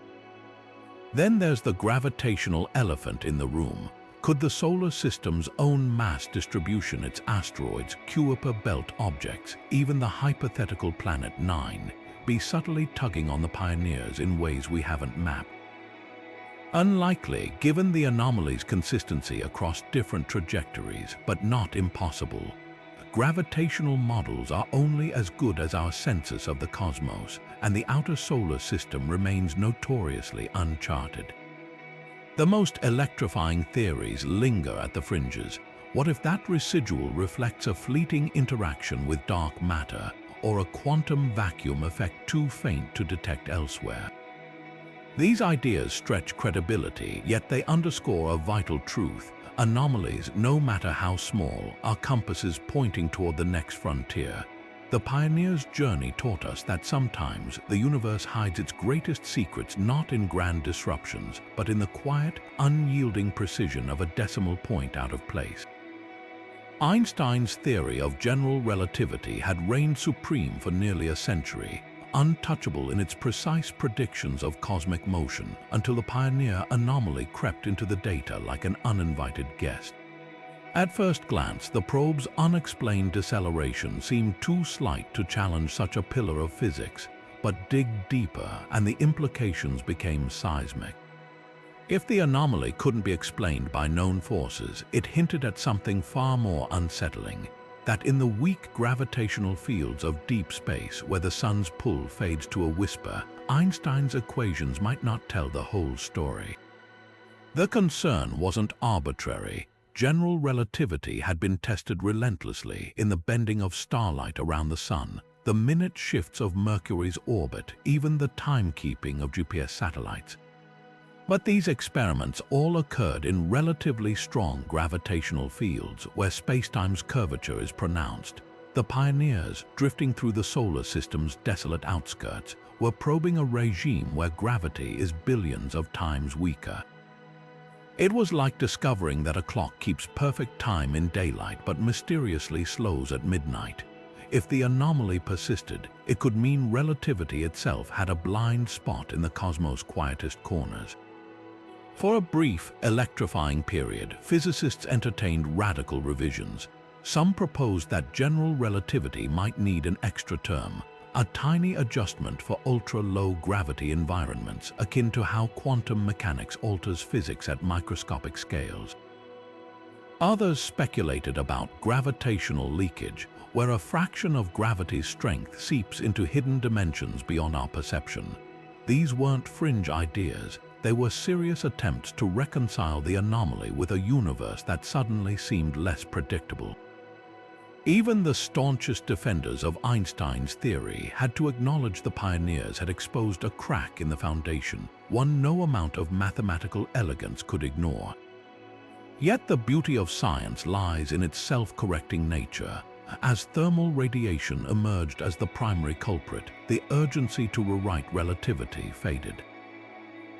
Then there's the gravitational elephant in the room. Could the solar system's own mass distribution, its asteroids, Kuiper belt objects, even the hypothetical planet 9, be subtly tugging on the Pioneers in ways we haven't mapped? Unlikely, given the anomaly's consistency across different trajectories, but not impossible. Gravitational models are only as good as our census of the cosmos, and the outer solar system remains notoriously uncharted. The most electrifying theories linger at the fringes. What if that residual reflects a fleeting interaction with dark matter, or a quantum vacuum effect too faint to detect elsewhere? These ideas stretch credibility, yet they underscore a vital truth. Anomalies, no matter how small, are compasses pointing toward the next frontier. The Pioneer's journey taught us that sometimes the universe hides its greatest secrets not in grand disruptions, but in the quiet, unyielding precision of a decimal point out of place. Einstein's theory of general relativity had reigned supreme for nearly a century, untouchable in its precise predictions of cosmic motion, until the Pioneer anomaly crept into the data like an uninvited guest. At first glance, the probe's unexplained deceleration seemed too slight to challenge such a pillar of physics, but dig deeper and the implications became seismic. If the anomaly couldn't be explained by known forces, it hinted at something far more unsettling: that in the weak gravitational fields of deep space, where the sun's pull fades to a whisper, Einstein's equations might not tell the whole story. The concern wasn't arbitrary. General relativity had been tested relentlessly in the bending of starlight around the sun, the minute shifts of Mercury's orbit, even the timekeeping of GPS satellites. But these experiments all occurred in relatively strong gravitational fields where spacetime's curvature is pronounced. The Pioneers, drifting through the solar system's desolate outskirts, were probing a regime where gravity is billions of times weaker. It was like discovering that a clock keeps perfect time in daylight but mysteriously slows at midnight. If the anomaly persisted, it could mean relativity itself had a blind spot in the cosmos' quietest corners. For a brief, electrifying period, physicists entertained radical revisions. Some proposed that general relativity might need an extra term, a tiny adjustment for ultra-low gravity environments, akin to how quantum mechanics alters physics at microscopic scales. Others speculated about gravitational leakage, where a fraction of gravity's strength seeps into hidden dimensions beyond our perception. These weren't fringe ideas. They were serious attempts to reconcile the anomaly with a universe that suddenly seemed less predictable. Even the staunchest defenders of Einstein's theory had to acknowledge the Pioneers had exposed a crack in the foundation, one no amount of mathematical elegance could ignore. Yet the beauty of science lies in its self-correcting nature. As thermal radiation emerged as the primary culprit, the urgency to rewrite relativity faded.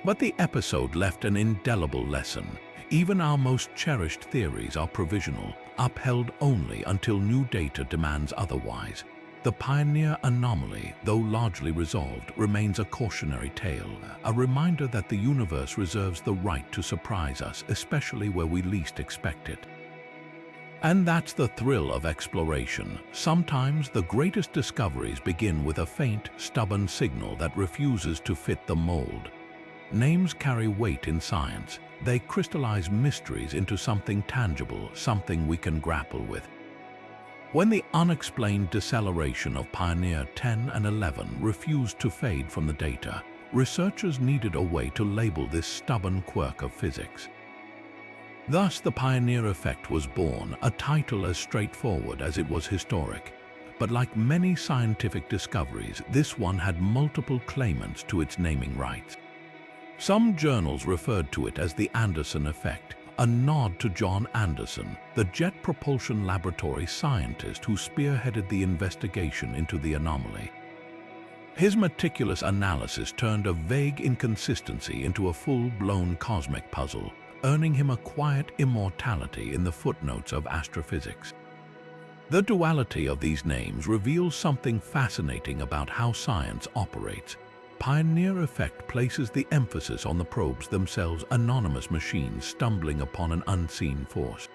But the episode left an indelible lesson. Even our most cherished theories are provisional, upheld only until new data demands otherwise. The Pioneer anomaly, though largely resolved, remains a cautionary tale, a reminder that the universe reserves the right to surprise us, especially where we least expect it. And that's the thrill of exploration. Sometimes the greatest discoveries begin with a faint, stubborn signal that refuses to fit the mold. Names carry weight in science. They crystallize mysteries into something tangible, something we can grapple with. When the unexplained deceleration of Pioneer 10 and 11 refused to fade from the data, researchers needed a way to label this stubborn quirk of physics. Thus, the Pioneer effect was born, a title as straightforward as it was historic. But like many scientific discoveries, this one had multiple claimants to its naming rights. Some journals referred to it as the Anderson effect, a nod to John Anderson, the Jet Propulsion Laboratory scientist who spearheaded the investigation into the anomaly. His meticulous analysis turned a vague inconsistency into a full-blown cosmic puzzle, earning him a quiet immortality in the footnotes of astrophysics. The duality of these names reveals something fascinating about how science operates. Pioneer effect places the emphasis on the probes themselves, anonymous machines stumbling upon an unseen force.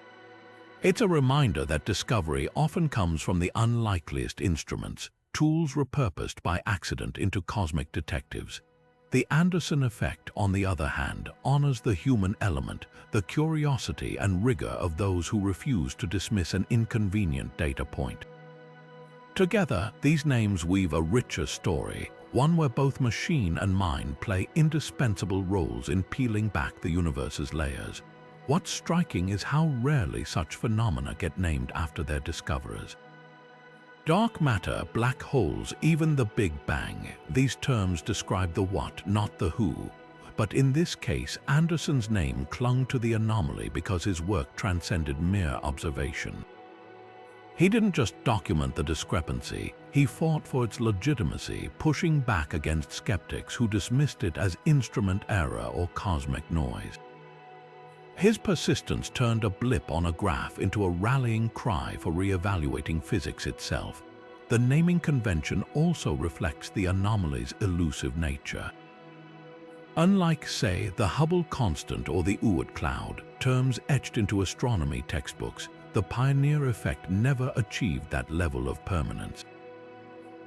It's a reminder that discovery often comes from the unlikeliest instruments, tools repurposed by accident into cosmic detectives. The Anderson effect, on the other hand, honors the human element, the curiosity and rigor of those who refuse to dismiss an inconvenient data point. Together, these names weave a richer story, one where both machine and mind play indispensable roles in peeling back the universe's layers. What's striking is how rarely such phenomena get named after their discoverers. Dark matter, black holes, even the Big Bang, these terms describe the what, not the who. But in this case, Anderson's name clung to the anomaly because his work transcended mere observation. He didn't just document the discrepancy, he fought for its legitimacy, pushing back against skeptics who dismissed it as instrument error or cosmic noise. His persistence turned a blip on a graph into a rallying cry for re-evaluating physics itself. The naming convention also reflects the anomaly's elusive nature. Unlike, say, the Hubble constant or the Oort cloud, terms etched into astronomy textbooks, the Pioneer effect never achieved that level of permanence.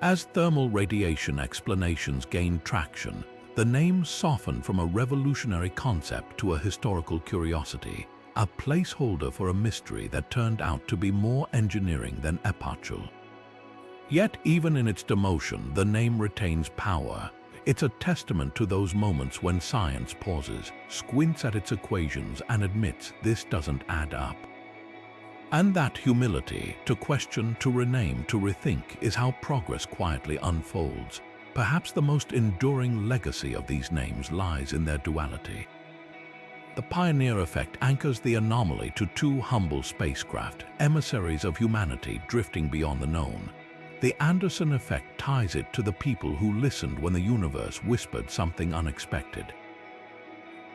As thermal radiation explanations gained traction, the name softened from a revolutionary concept to a historical curiosity, a placeholder for a mystery that turned out to be more engineering than epochal. Yet even in its demotion, the name retains power. It's a testament to those moments when science pauses, squints at its equations, and admits this doesn't add up. And that humility, to question, to rename, to rethink, is how progress quietly unfolds. Perhaps the most enduring legacy of these names lies in their duality. The Pioneer effect anchors the anomaly to two humble spacecraft, emissaries of humanity drifting beyond the known. The Anderson effect ties it to the people who listened when the universe whispered something unexpected.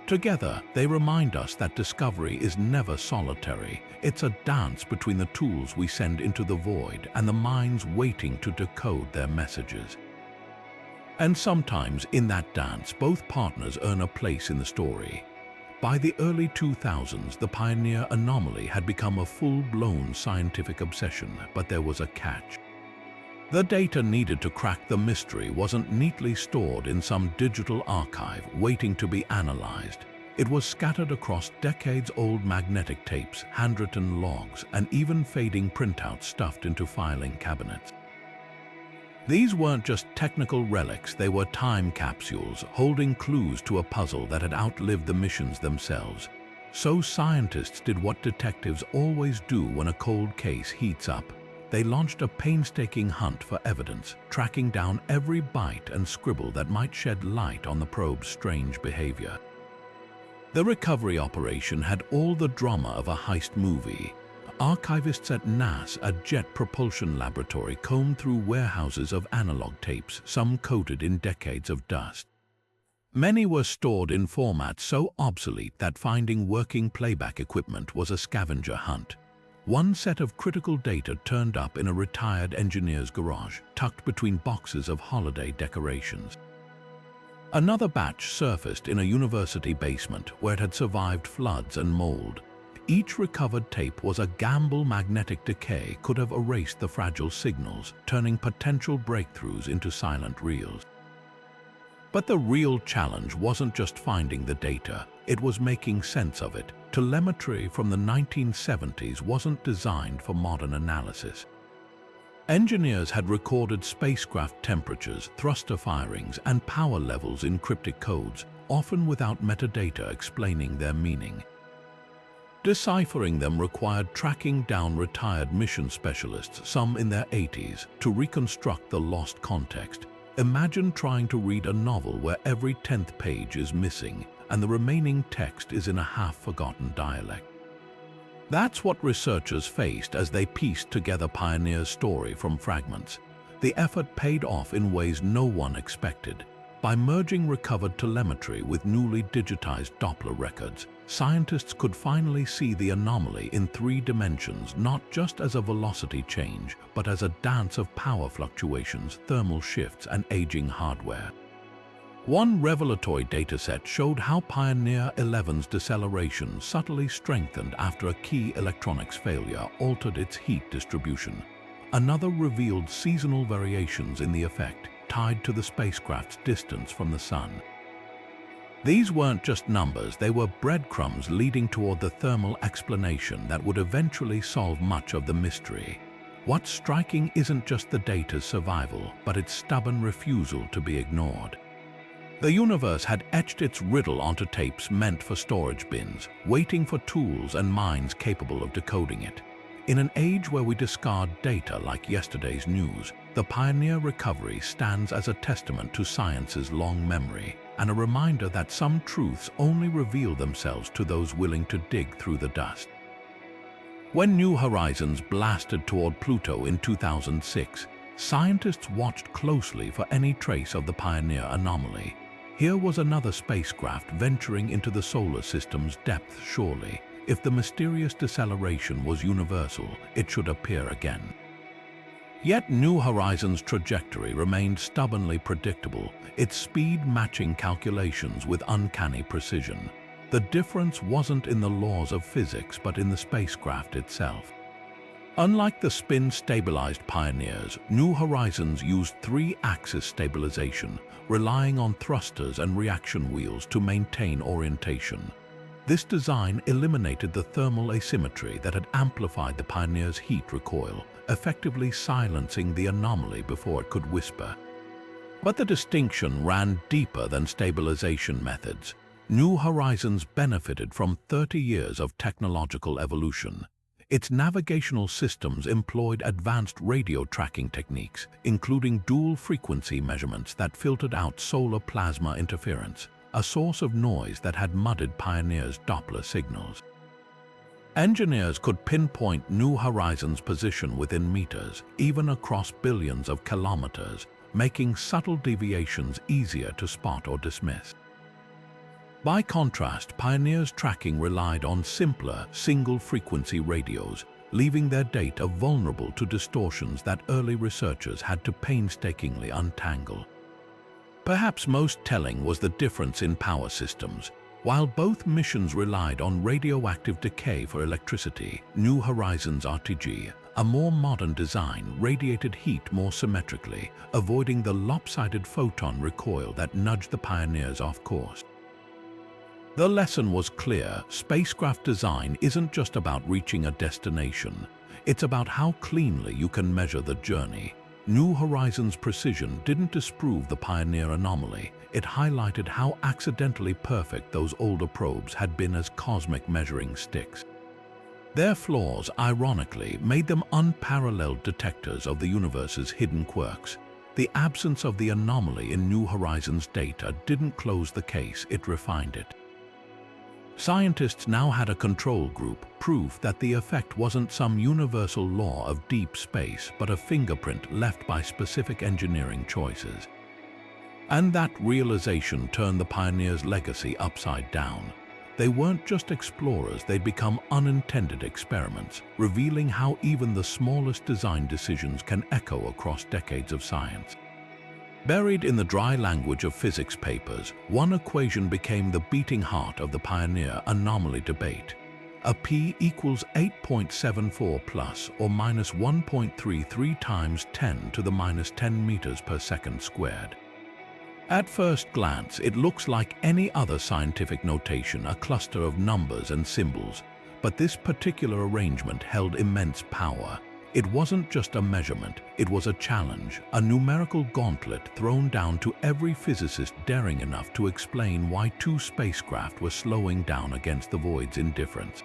Together, they remind us that discovery is never solitary. It's a dance between the tools we send into the void and the minds waiting to decode their messages. And sometimes, in that dance, both partners earn a place in the story. By the early 2000s, the Pioneer Anomaly had become a full-blown scientific obsession, but there was a catch. The data needed to crack the mystery wasn't neatly stored in some digital archive waiting to be analyzed. It was scattered across decades-old magnetic tapes, handwritten logs, and even fading printouts stuffed into filing cabinets. These weren't just technical relics, they were time capsules holding clues to a puzzle that had outlived the missions themselves. So scientists did what detectives always do when a cold case heats up. They launched a painstaking hunt for evidence, tracking down every bite and scribble that might shed light on the probe's strange behavior. The recovery operation had all the drama of a heist movie. Archivists at NASA, a jet propulsion laboratory, combed through warehouses of analog tapes, some coated in decades of dust. Many were stored in formats so obsolete that finding working playback equipment was a scavenger hunt. One set of critical data turned up in a retired engineer's garage, tucked between boxes of holiday decorations. Another batch surfaced in a university basement where it had survived floods and mold. Each recovered tape was a gamble. Magnetic decay could have erased the fragile signals, turning potential breakthroughs into silent reels. But the real challenge wasn't just finding the data, it was making sense of it. Telemetry from the 1970s wasn't designed for modern analysis. Engineers had recorded spacecraft temperatures, thruster firings, and power levels in cryptic codes, often without metadata explaining their meaning. Deciphering them required tracking down retired mission specialists, some in their 80s, to reconstruct the lost context. Imagine trying to read a novel where every 10th page is missing and the remaining text is in a half-forgotten dialect. That's what researchers faced as they pieced together Pioneer's story from fragments. The effort paid off in ways no one expected. By merging recovered telemetry with newly digitized Doppler records, scientists could finally see the anomaly in 3 dimensions, not just as a velocity change, but as a dance of power fluctuations, thermal shifts, and aging hardware. One revelatory dataset showed how Pioneer 11's deceleration subtly strengthened after a key electronics failure altered its heat distribution. Another revealed seasonal variations in the effect, tied to the spacecraft's distance from the Sun. These weren't just numbers, they were breadcrumbs leading toward the thermal explanation that would eventually solve much of the mystery. What's striking isn't just the data's survival, but its stubborn refusal to be ignored. The universe had etched its riddle onto tapes meant for storage bins, waiting for tools and minds capable of decoding it. In an age where we discard data like yesterday's news, the Pioneer recovery stands as a testament to science's long memory and a reminder that some truths only reveal themselves to those willing to dig through the dust. When New Horizons blasted toward Pluto in 2006, scientists watched closely for any trace of the Pioneer Anomaly. Here was another spacecraft venturing into the solar system's depths surely. If the mysterious deceleration was universal, it should appear again. Yet New Horizons' trajectory remained stubbornly predictable, its speed matching calculations with uncanny precision. The difference wasn't in the laws of physics but in the spacecraft itself. Unlike the spin-stabilized Pioneers, New Horizons used three-axis stabilization, relying on thrusters and reaction wheels to maintain orientation. This design eliminated the thermal asymmetry that had amplified the Pioneer's heat recoil, effectively silencing the anomaly before it could whisper. But the distinction ran deeper than stabilization methods. New Horizons benefited from 30 years of technological evolution. Its navigational systems employed advanced radio tracking techniques, including dual-frequency measurements that filtered out solar plasma interference, a source of noise that had muddied Pioneer's Doppler signals. Engineers could pinpoint New Horizons' position within meters, even across billions of kilometers, making subtle deviations easier to spot or dismiss. By contrast, Pioneer's tracking relied on simpler, single-frequency radios, leaving their data vulnerable to distortions that early researchers had to painstakingly untangle. Perhaps most telling was the difference in power systems. While both missions relied on radioactive decay for electricity, New Horizons RTG, a more modern design, radiated heat more symmetrically, avoiding the lopsided photon recoil that nudged the Pioneers off course. The lesson was clear: spacecraft design isn't just about reaching a destination. It's about how cleanly you can measure the journey. New Horizons' precision didn't disprove the Pioneer anomaly. It highlighted how accidentally perfect those older probes had been as cosmic measuring sticks. Their flaws, ironically, made them unparalleled detectors of the universe's hidden quirks. The absence of the anomaly in New Horizons' data didn't close the case, it refined it. Scientists now had a control group, proof that the effect wasn't some universal law of deep space, but a fingerprint left by specific engineering choices. And that realization turned the Pioneers' legacy upside down. They weren't just explorers, they'd become unintended experiments, revealing how even the smallest design decisions can echo across decades of science. Buried in the dry language of physics papers, one equation became the beating heart of the Pioneer anomaly debate. A P equals 8.74 plus or minus 1.33 times 10 to the minus 10 meters per second squared. At first glance, it looks like any other scientific notation, a cluster of numbers and symbols. But this particular arrangement held immense power. It wasn't just a measurement, it was a challenge, a numerical gauntlet thrown down to every physicist daring enough to explain why two spacecraft were slowing down against the void's indifference.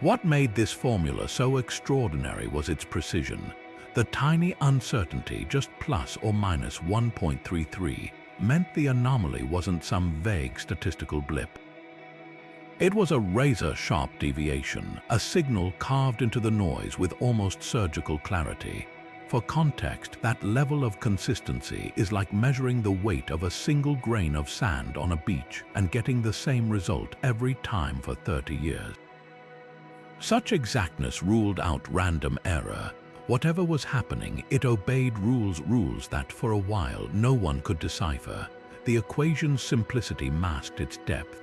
What made this formula so extraordinary was its precision. The tiny uncertainty, just plus or minus 1.33, meant the anomaly wasn't some vague statistical blip. It was a razor-sharp deviation, a signal carved into the noise with almost surgical clarity. For context, that level of consistency is like measuring the weight of a single grain of sand on a beach and getting the same result every time for 30 years. Such exactness ruled out random error. Whatever was happening, it obeyed rules that for a while no one could decipher. the equation's simplicity masked its depth.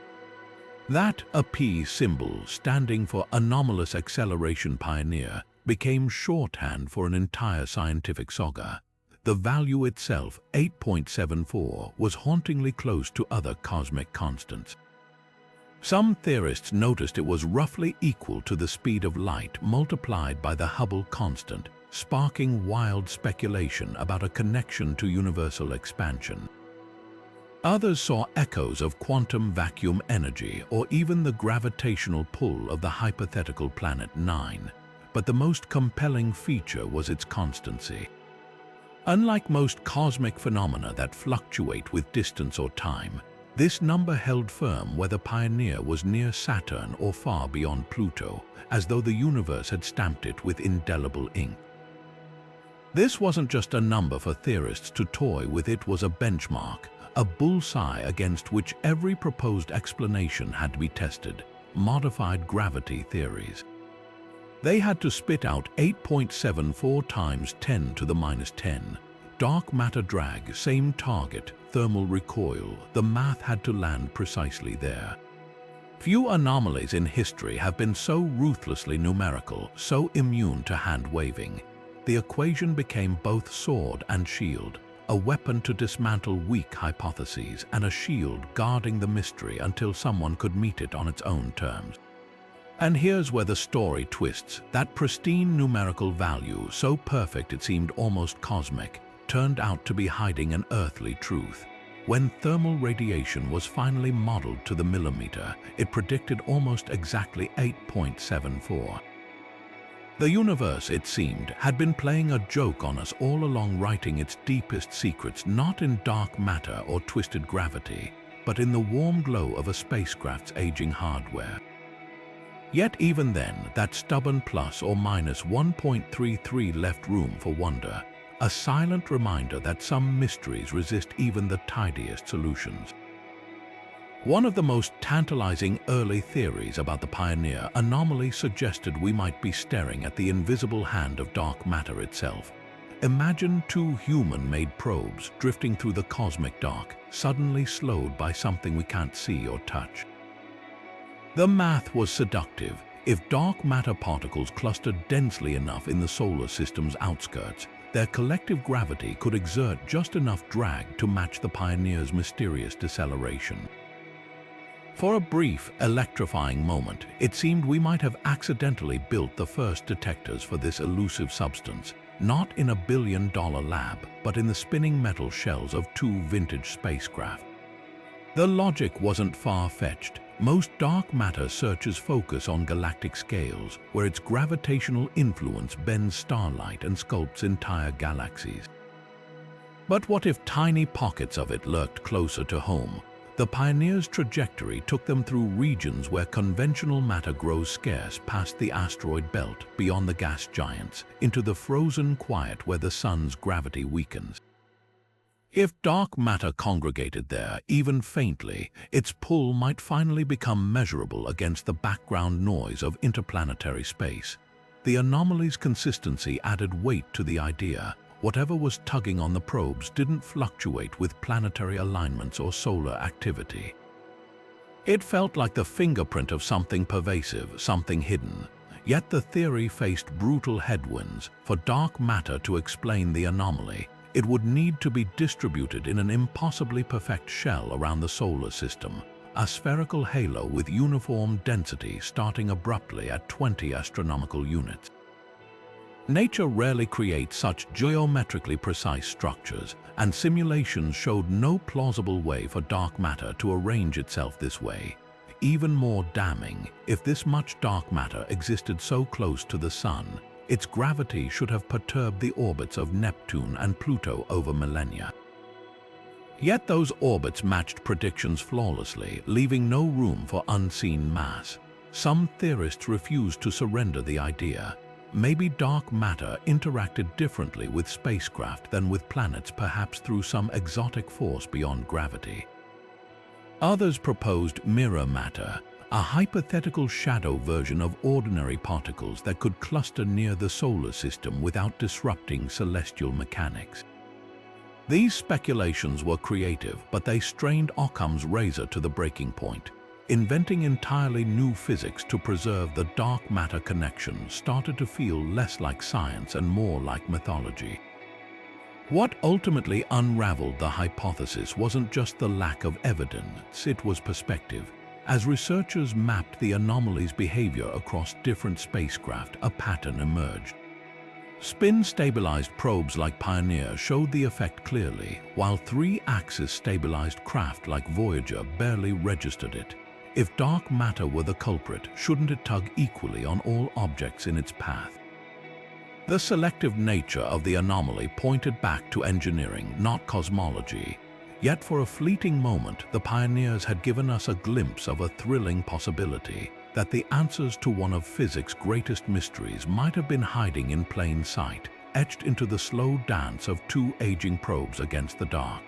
That a P symbol, standing for Anomalous Acceleration Pioneer, became shorthand for an entire scientific saga. The value itself, 8.74, was hauntingly close to other cosmic constants. Some theorists noticed it was roughly equal to the speed of light multiplied by the Hubble constant, sparking wild speculation about a connection to universal expansion. Others saw echoes of quantum vacuum energy or even the gravitational pull of the hypothetical planet 9, but the most compelling feature was its constancy. Unlike most cosmic phenomena that fluctuate with distance or time, this number held firm whether Pioneer was near Saturn or far beyond Pluto, as though the universe had stamped it with indelible ink. This wasn't just a number for theorists to toy with, it was a benchmark, a bullseye against which every proposed explanation had to be tested, modified gravity theories. They had to spit out 8.74 times 10 to the minus 10. Dark matter drag, same target, thermal recoil, the math had to land precisely there. Few anomalies in history have been so ruthlessly numerical, so immune to hand-waving. The equation became both sword and shield, a weapon to dismantle weak hypotheses and a shield guarding the mystery until someone could meet it on its own terms. And here's where the story twists. That pristine numerical value, so perfect it seemed almost cosmic, turned out to be hiding an earthly truth. When thermal radiation was finally modeled to the millimeter, it predicted almost exactly 8.74. The universe, it seemed, had been playing a joke on us all along, writing its deepest secrets not in dark matter or twisted gravity, but in the warm glow of a spacecraft's aging hardware. Yet even then, that stubborn plus or minus 1.33 left room for wonder, a silent reminder that some mysteries resist even the tidiest solutions. One of the most tantalizing early theories about the Pioneer Anomaly suggested we might be staring at the invisible hand of dark matter itself. Imagine two human-made probes drifting through the cosmic dark, suddenly slowed by something we can't see or touch. The math was seductive. If dark matter particles clustered densely enough in the solar system's outskirts, their collective gravity could exert just enough drag to match the Pioneer's mysterious deceleration. For a brief, electrifying moment, it seemed we might have accidentally built the first detectors for this elusive substance, not in a billion-dollar lab, but in the spinning metal shells of two vintage spacecraft. The logic wasn't far-fetched. Most dark matter searches focus on galactic scales, where its gravitational influence bends starlight and sculpts entire galaxies. But what if tiny pockets of it lurked closer to home? The Pioneer's trajectory took them through regions where conventional matter grows scarce, past the asteroid belt, beyond the gas giants, into the frozen quiet where the sun's gravity weakens. If dark matter congregated there, even faintly, its pull might finally become measurable against the background noise of interplanetary space. The anomaly's consistency added weight to the idea. Whatever was tugging on the probes didn't fluctuate with planetary alignments or solar activity. It felt like the fingerprint of something pervasive, something hidden. Yet the theory faced brutal headwinds. For dark matter to explain the anomaly, it would need to be distributed in an impossibly perfect shell around the solar system, a spherical halo with uniform density starting abruptly at 20 astronomical units. Nature rarely creates such geometrically precise structures, and simulations showed no plausible way for dark matter to arrange itself this way. Even more damning, if this much dark matter existed so close to the Sun, its gravity should have perturbed the orbits of Neptune and Pluto over millennia. Yet those orbits matched predictions flawlessly, leaving no room for unseen mass. Some theorists refused to surrender the idea. Maybe dark matter interacted differently with spacecraft than with planets, perhaps through some exotic force beyond gravity. Others proposed mirror matter, a hypothetical shadow version of ordinary particles that could cluster near the solar system without disrupting celestial mechanics. These speculations were creative, but they strained Occam's razor to the breaking point. Inventing entirely new physics to preserve the dark matter connection started to feel less like science and more like mythology. What ultimately unraveled the hypothesis wasn't just the lack of evidence, it was perspective. As researchers mapped the anomaly's behavior across different spacecraft, a pattern emerged. Spin-stabilized probes like Pioneer showed the effect clearly, while three-axis stabilized craft like Voyager barely registered it. If dark matter were the culprit, shouldn't it tug equally on all objects in its path? The selective nature of the anomaly pointed back to engineering, not cosmology. Yet for a fleeting moment, the pioneers had given us a glimpse of a thrilling possibility, that the answers to one of physics' greatest mysteries might have been hiding in plain sight, etched into the slow dance of two aging probes against the dark.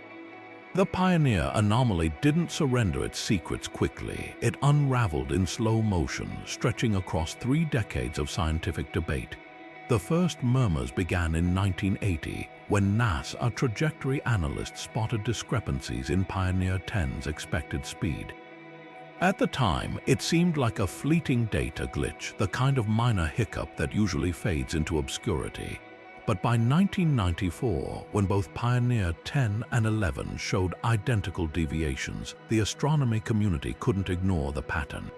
The Pioneer Anomaly didn't surrender its secrets quickly. It unraveled in slow motion, stretching across 3 decades of scientific debate. The first murmurs began in 1980, when NASA, a trajectory analyst, spotted discrepancies in Pioneer 10's expected speed. At the time, it seemed like a fleeting data glitch, the kind of minor hiccup that usually fades into obscurity. But by 1994, when both Pioneer 10 and 11 showed identical deviations, the astronomy community couldn't ignore the pattern.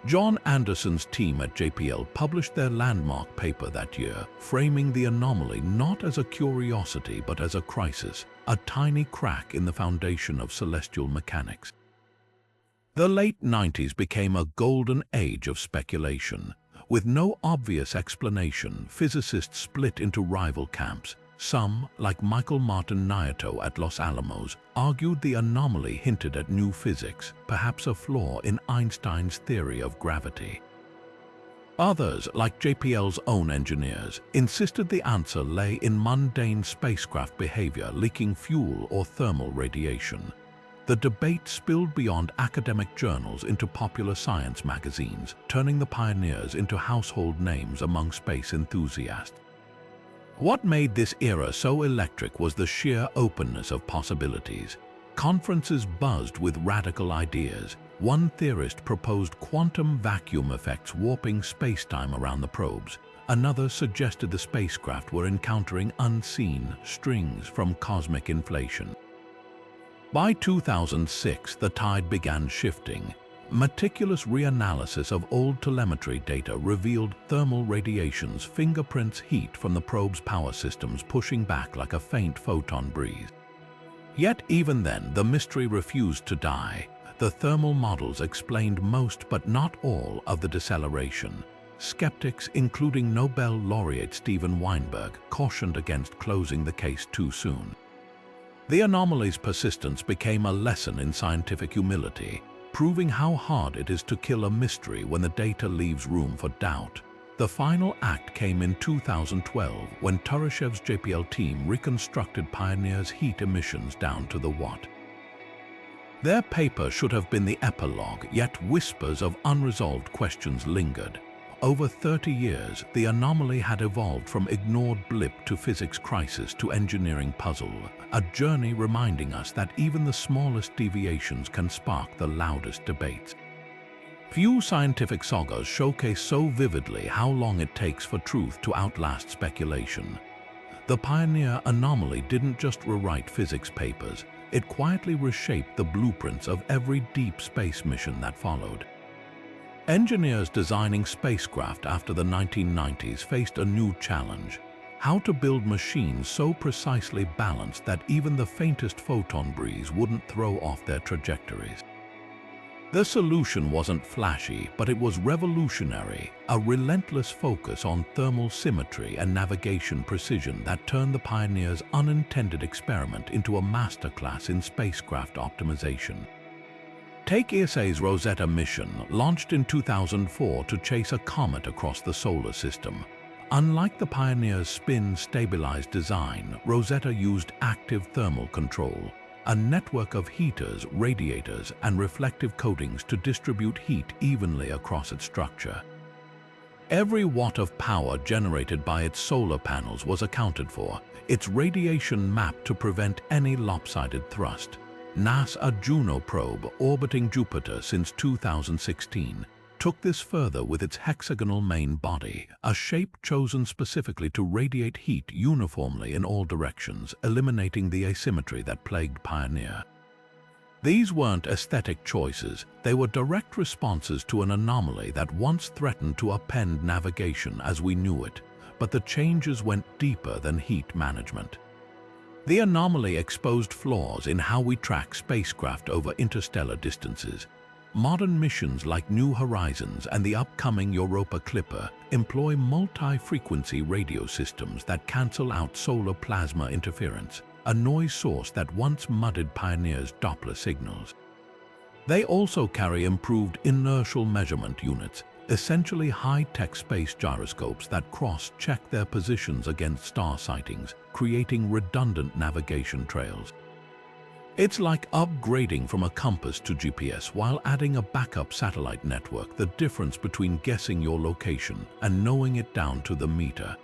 John Anderson's team at JPL published their landmark paper that year, framing the anomaly not as a curiosity but as a crisis, a tiny crack in the foundation of celestial mechanics. The late 90s became a golden age of speculation. With no obvious explanation, physicists split into rival camps. Some, like Michael Martin Nieto at Los Alamos, argued the anomaly hinted at new physics, perhaps a flaw in Einstein's theory of gravity. Others, like JPL's own engineers, insisted the answer lay in mundane spacecraft behavior leaking fuel or thermal radiation. The debate spilled beyond academic journals into popular science magazines, turning the pioneers into household names among space enthusiasts. What made this era so electric was the sheer openness of possibilities. Conferences buzzed with radical ideas. One theorist proposed quantum vacuum effects warping space-time around the probes. Another suggested the spacecraft were encountering unseen strings from cosmic inflation. By 2006, the tide began shifting. Meticulous reanalysis of old telemetry data revealed thermal radiation's fingerprints, heat from the probe's power systems pushing back like a faint photon breeze. Yet even then, the mystery refused to die. The thermal models explained most but not all of the deceleration. Skeptics, including Nobel laureate Steven Weinberg, cautioned against closing the case too soon. The anomaly's persistence became a lesson in scientific humility, proving how hard it is to kill a mystery when the data leaves room for doubt. The final act came in 2012 when Turashev's JPL team reconstructed Pioneer's heat emissions down to the watt. Their paper should have been the epilogue, yet whispers of unresolved questions lingered. Over 30 years, the anomaly had evolved from ignored blip to physics crisis to engineering puzzle, a journey reminding us that even the smallest deviations can spark the loudest debates. Few scientific sagas showcase so vividly how long it takes for truth to outlast speculation. The Pioneer Anomaly didn't just rewrite physics papers, it quietly reshaped the blueprints of every deep space mission that followed. Engineers designing spacecraft after the 1990s faced a new challenge: how to build machines so precisely balanced that even the faintest photon breeze wouldn't throw off their trajectories. The solution wasn't flashy, but it was revolutionary, a relentless focus on thermal symmetry and navigation precision that turned the Pioneer's unintended experiment into a masterclass in spacecraft optimization. Take ESA's Rosetta mission, launched in 2004 to chase a comet across the solar system. Unlike the Pioneer's spin-stabilized design, Rosetta used active thermal control, a network of heaters, radiators, and reflective coatings to distribute heat evenly across its structure. Every watt of power generated by its solar panels was accounted for, its radiation mapped to prevent any lopsided thrust. NASA's Juno probe, orbiting Jupiter since 2016, took this further with its hexagonal main body, a shape chosen specifically to radiate heat uniformly in all directions, eliminating the asymmetry that plagued Pioneer. These weren't aesthetic choices, they were direct responses to an anomaly that once threatened to upend navigation as we knew it, but the changes went deeper than heat management. The anomaly exposed flaws in how we track spacecraft over interstellar distances. Modern missions like New Horizons and the upcoming Europa Clipper employ multi-frequency radio systems that cancel out solar plasma interference, a noise source that once muddied Pioneer's Doppler signals. They also carry improved inertial measurement units, essentially high-tech space gyroscopes that cross-check their positions against star sightings, creating redundant navigation trails. It's like upgrading from a compass to GPS while adding a backup satellite network, the difference between guessing your location and knowing it down to the meter.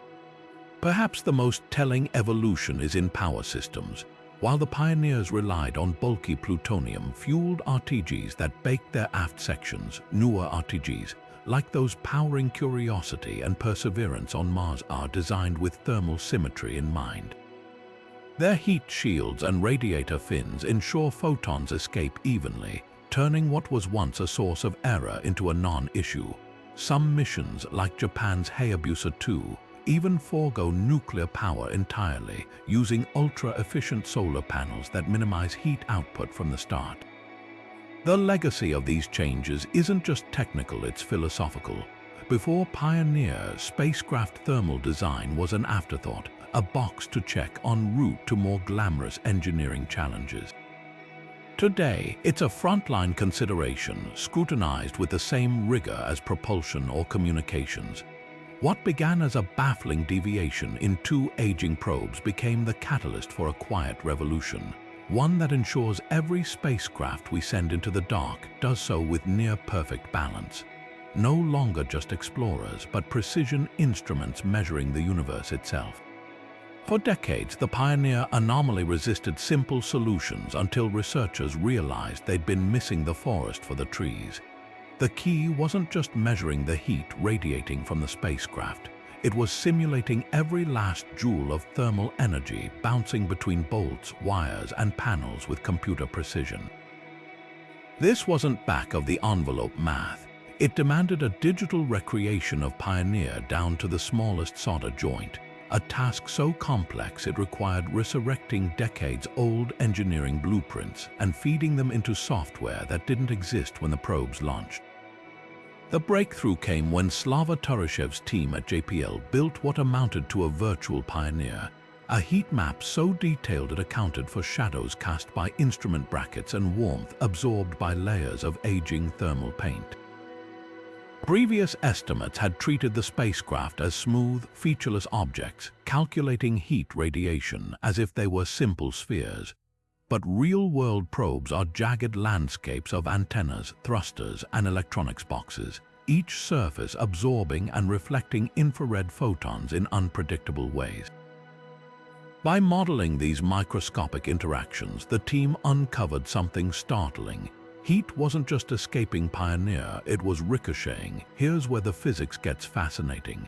Perhaps the most telling evolution is in power systems. While the Pioneers relied on bulky plutonium-fueled RTGs that baked their aft sections, newer RTGs, like those powering Curiosity and Perseverance on Mars, are designed with thermal symmetry in mind. Their heat shields and radiator fins ensure photons escape evenly, turning what was once a source of error into a non-issue. Some missions, like Japan's Hayabusa 2, even forego nuclear power entirely, using ultra-efficient solar panels that minimize heat output from the start. The legacy of these changes isn't just technical, it's philosophical. Before Pioneer, spacecraft thermal design was an afterthought, a box to check en route to more glamorous engineering challenges. Today, it's a frontline consideration, scrutinized with the same rigor as propulsion or communications. What began as a baffling deviation in two aging probes became the catalyst for a quiet revolution, one that ensures every spacecraft we send into the dark does so with near-perfect balance. No longer just explorers, but precision instruments measuring the universe itself. For decades, the Pioneer Anomaly resisted simple solutions until researchers realized they'd been missing the forest for the trees. The key wasn't just measuring the heat radiating from the spacecraft. It was simulating every last joule of thermal energy bouncing between bolts, wires, and panels with computer precision. This wasn't back-of-the-envelope math. It demanded a digital recreation of Pioneer down to the smallest solder joint, a task so complex it required resurrecting decades-old engineering blueprints and feeding them into software that didn't exist when the probes launched. The breakthrough came when Slava Turashev's team at JPL built what amounted to a virtual Pioneer, a heat map so detailed it accounted for shadows cast by instrument brackets and warmth absorbed by layers of aging thermal paint. Previous estimates had treated the spacecraft as smooth, featureless objects, calculating heat radiation as if they were simple spheres. But real-world probes are jagged landscapes of antennas, thrusters, and electronics boxes, each surface absorbing and reflecting infrared photons in unpredictable ways. By modeling these microscopic interactions, the team uncovered something startling. Heat wasn't just escaping Pioneer, it was ricocheting. Here's where the physics gets fascinating.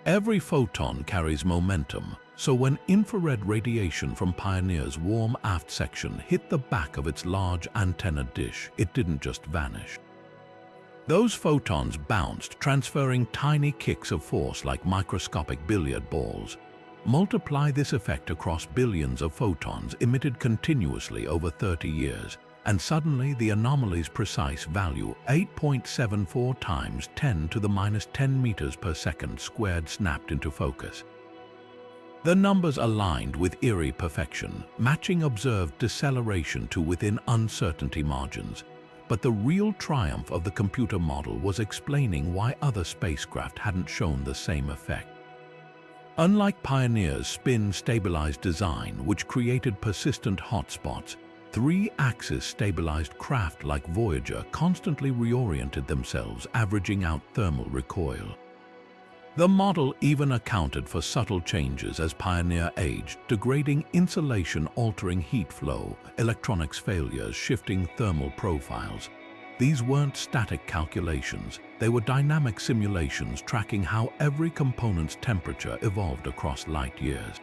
Every photon carries momentum, so when infrared radiation from Pioneer's warm aft section hit the back of its large antenna dish, it didn't just vanish. Those photons bounced, transferring tiny kicks of force like microscopic billiard balls. Multiply this effect across billions of photons emitted continuously over 30 years, and suddenly the anomaly's precise value, 8.74 times 10 to the minus 10 meters per second squared, snapped into focus. The numbers aligned with eerie perfection, matching observed deceleration to within uncertainty margins. But the real triumph of the computer model was explaining why other spacecraft hadn't shown the same effect. Unlike Pioneer's spin-stabilized design, which created persistent hotspots, three-axis stabilized craft like Voyager constantly reoriented themselves, averaging out thermal recoil. The model even accounted for subtle changes as Pioneer aged, degrading insulation, altering heat flow, electronics failures, shifting thermal profiles. These weren't static calculations, they were dynamic simulations tracking how every component's temperature evolved across light years.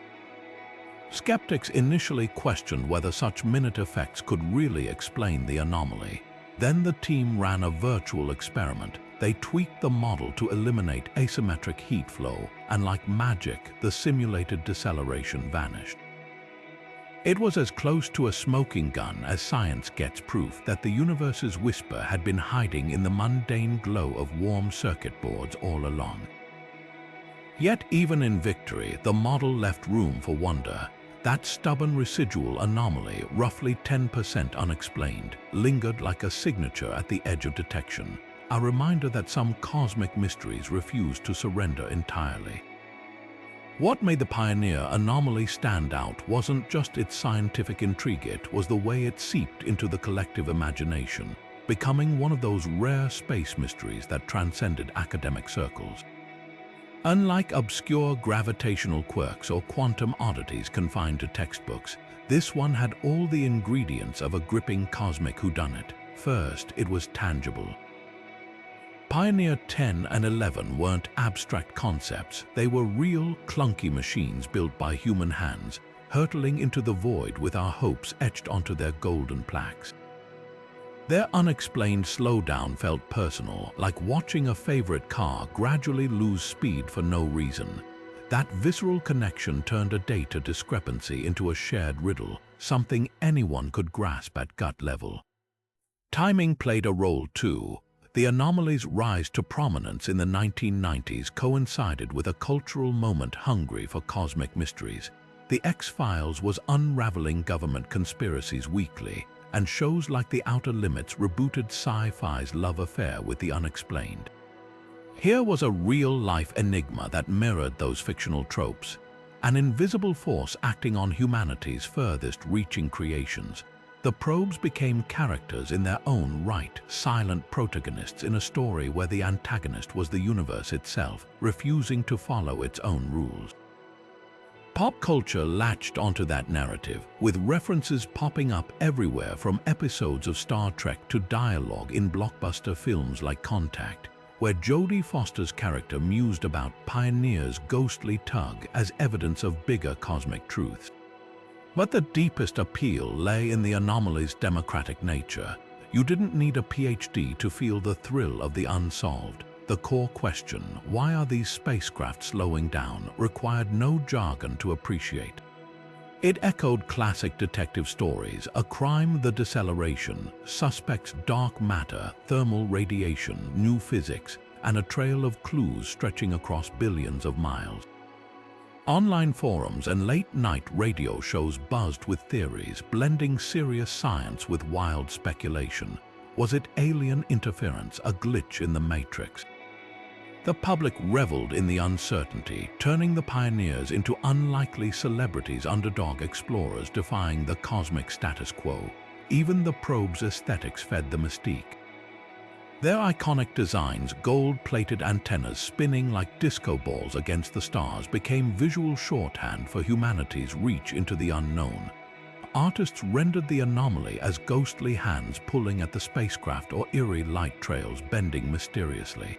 Skeptics initially questioned whether such minute effects could really explain the anomaly. Then the team ran a virtual experiment. They tweaked the model to eliminate asymmetric heat flow, and like magic, the simulated deceleration vanished. It was as close to a smoking gun as science gets, proof that the universe's whisper had been hiding in the mundane glow of warm circuit boards all along. Yet even in victory, the model left room for wonder. That stubborn residual anomaly, roughly 10% unexplained, lingered like a signature at the edge of detection, a reminder that some cosmic mysteries refuse to surrender entirely. What made the Pioneer Anomaly stand out wasn't just its scientific intrigue, it was the way it seeped into the collective imagination, becoming one of those rare space mysteries that transcended academic circles. Unlike obscure gravitational quirks or quantum oddities confined to textbooks, this one had all the ingredients of a gripping cosmic whodunit. First, it was tangible. Pioneer 10 and 11 weren't abstract concepts, they were real, clunky machines built by human hands, hurtling into the void with our hopes etched onto their golden plaques. Their unexplained slowdown felt personal, like watching a favorite car gradually lose speed for no reason. That visceral connection turned a data discrepancy into a shared riddle, something anyone could grasp at gut level. Timing played a role too. The anomaly's rise to prominence in the 1990s coincided with a cultural moment hungry for cosmic mysteries. The X-Files was unraveling government conspiracies weekly, and shows like The Outer Limits rebooted sci-fi's love affair with the unexplained. Here was a real-life enigma that mirrored those fictional tropes, an invisible force acting on humanity's furthest-reaching creations. The probes became characters in their own right, silent protagonists in a story where the antagonist was the universe itself, refusing to follow its own rules. Pop culture latched onto that narrative, with references popping up everywhere from episodes of Star Trek to dialogue in blockbuster films like Contact, where Jodie Foster's character mused about Pioneer's ghostly tug as evidence of bigger cosmic truths. But the deepest appeal lay in the anomaly's democratic nature. You didn't need a PhD to feel the thrill of the unsolved. The core question, why are these spacecraft slowing down, required no jargon to appreciate. It echoed classic detective stories, a crime, the deceleration, suspects, dark matter, thermal radiation, new physics, and a trail of clues stretching across billions of miles. Online forums and late-night radio shows buzzed with theories, blending serious science with wild speculation. Was it alien interference, a glitch in the matrix? The public reveled in the uncertainty, turning the pioneers into unlikely celebrities, underdog explorers defying the cosmic status quo. Even the probe's aesthetics fed the mystique. Their iconic designs, gold-plated antennas spinning like disco balls against the stars, became visual shorthand for humanity's reach into the unknown. Artists rendered the anomaly as ghostly hands pulling at the spacecraft or eerie light trails bending mysteriously.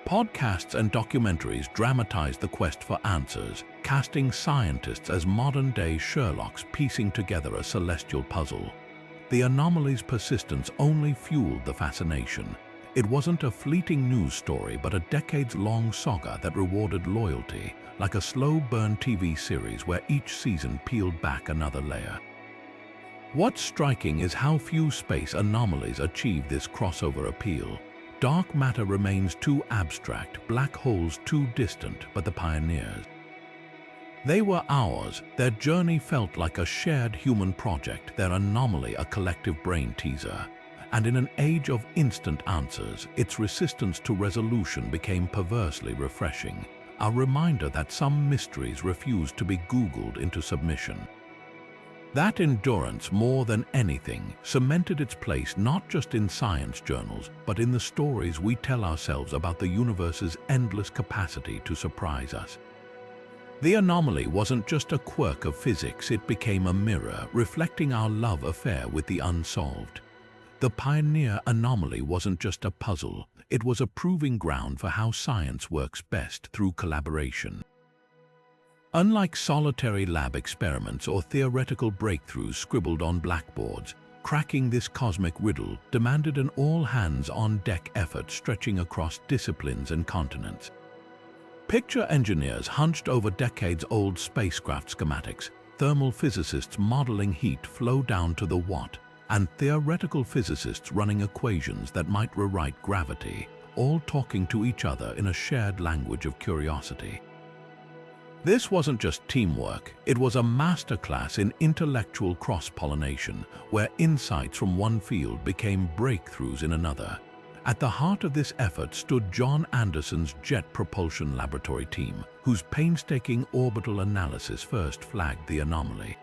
Podcasts and documentaries dramatized the quest for answers, casting scientists as modern-day Sherlocks piecing together a celestial puzzle. The anomaly's persistence only fueled the fascination. It wasn't a fleeting news story, but a decades-long saga that rewarded loyalty, like a slow-burn TV series where each season peeled back another layer. What's striking is how few space anomalies achieve this crossover appeal. Dark matter remains too abstract, black holes too distant, but the pioneers, they were ours. Their journey felt like a shared human project, their anomaly a collective brain teaser. And in an age of instant answers, its resistance to resolution became perversely refreshing, a reminder that some mysteries refuse to be Googled into submission. That endurance, more than anything, cemented its place not just in science journals, but in the stories we tell ourselves about the universe's endless capacity to surprise us. The anomaly wasn't just a quirk of physics, it became a mirror reflecting our love affair with the unsolved. The Pioneer Anomaly wasn't just a puzzle, it was a proving ground for how science works best through collaboration. Unlike solitary lab experiments or theoretical breakthroughs scribbled on blackboards, cracking this cosmic riddle demanded an all-hands-on-deck effort stretching across disciplines and continents. Picture engineers hunched over decades-old spacecraft schematics, thermal physicists modeling heat flow down to the watt, and theoretical physicists running equations that might rewrite gravity, all talking to each other in a shared language of curiosity. This wasn't just teamwork, it was a masterclass in intellectual cross-pollination, where insights from one field became breakthroughs in another. At the heart of this effort stood John Anderson's Jet Propulsion Laboratory team, whose painstaking orbital analysis first flagged the anomaly.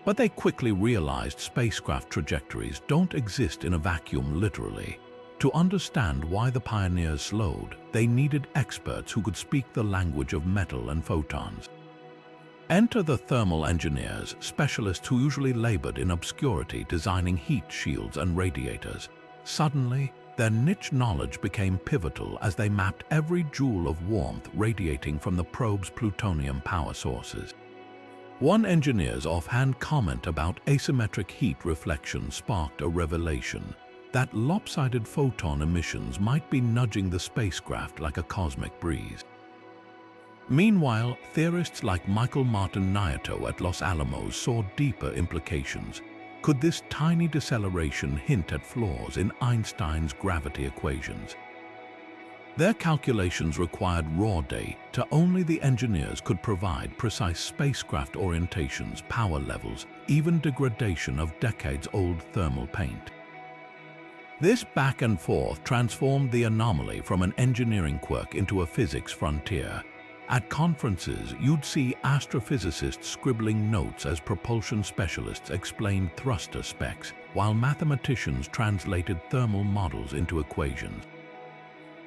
But they quickly realized spacecraft trajectories don't exist in a vacuum literally. To understand why the pioneers slowed, they needed experts who could speak the language of metal and photons. Enter the thermal engineers, specialists who usually labored in obscurity designing heat shields and radiators. Suddenly, their niche knowledge became pivotal as they mapped every joule of warmth radiating from the probe's plutonium power sources. One engineer's offhand comment about asymmetric heat reflection sparked a revelation that lopsided photon emissions might be nudging the spacecraft like a cosmic breeze. Meanwhile, theorists like Michael Martin Nieto at Los Alamos saw deeper implications. Could this tiny deceleration hint at flaws in Einstein's gravity equations? Their calculations required raw data only the engineers could provide: precise spacecraft orientations, power levels, even degradation of decades-old thermal paint. This back and forth transformed the anomaly from an engineering quirk into a physics frontier. At conferences, you'd see astrophysicists scribbling notes as propulsion specialists explained thruster specs, while mathematicians translated thermal models into equations.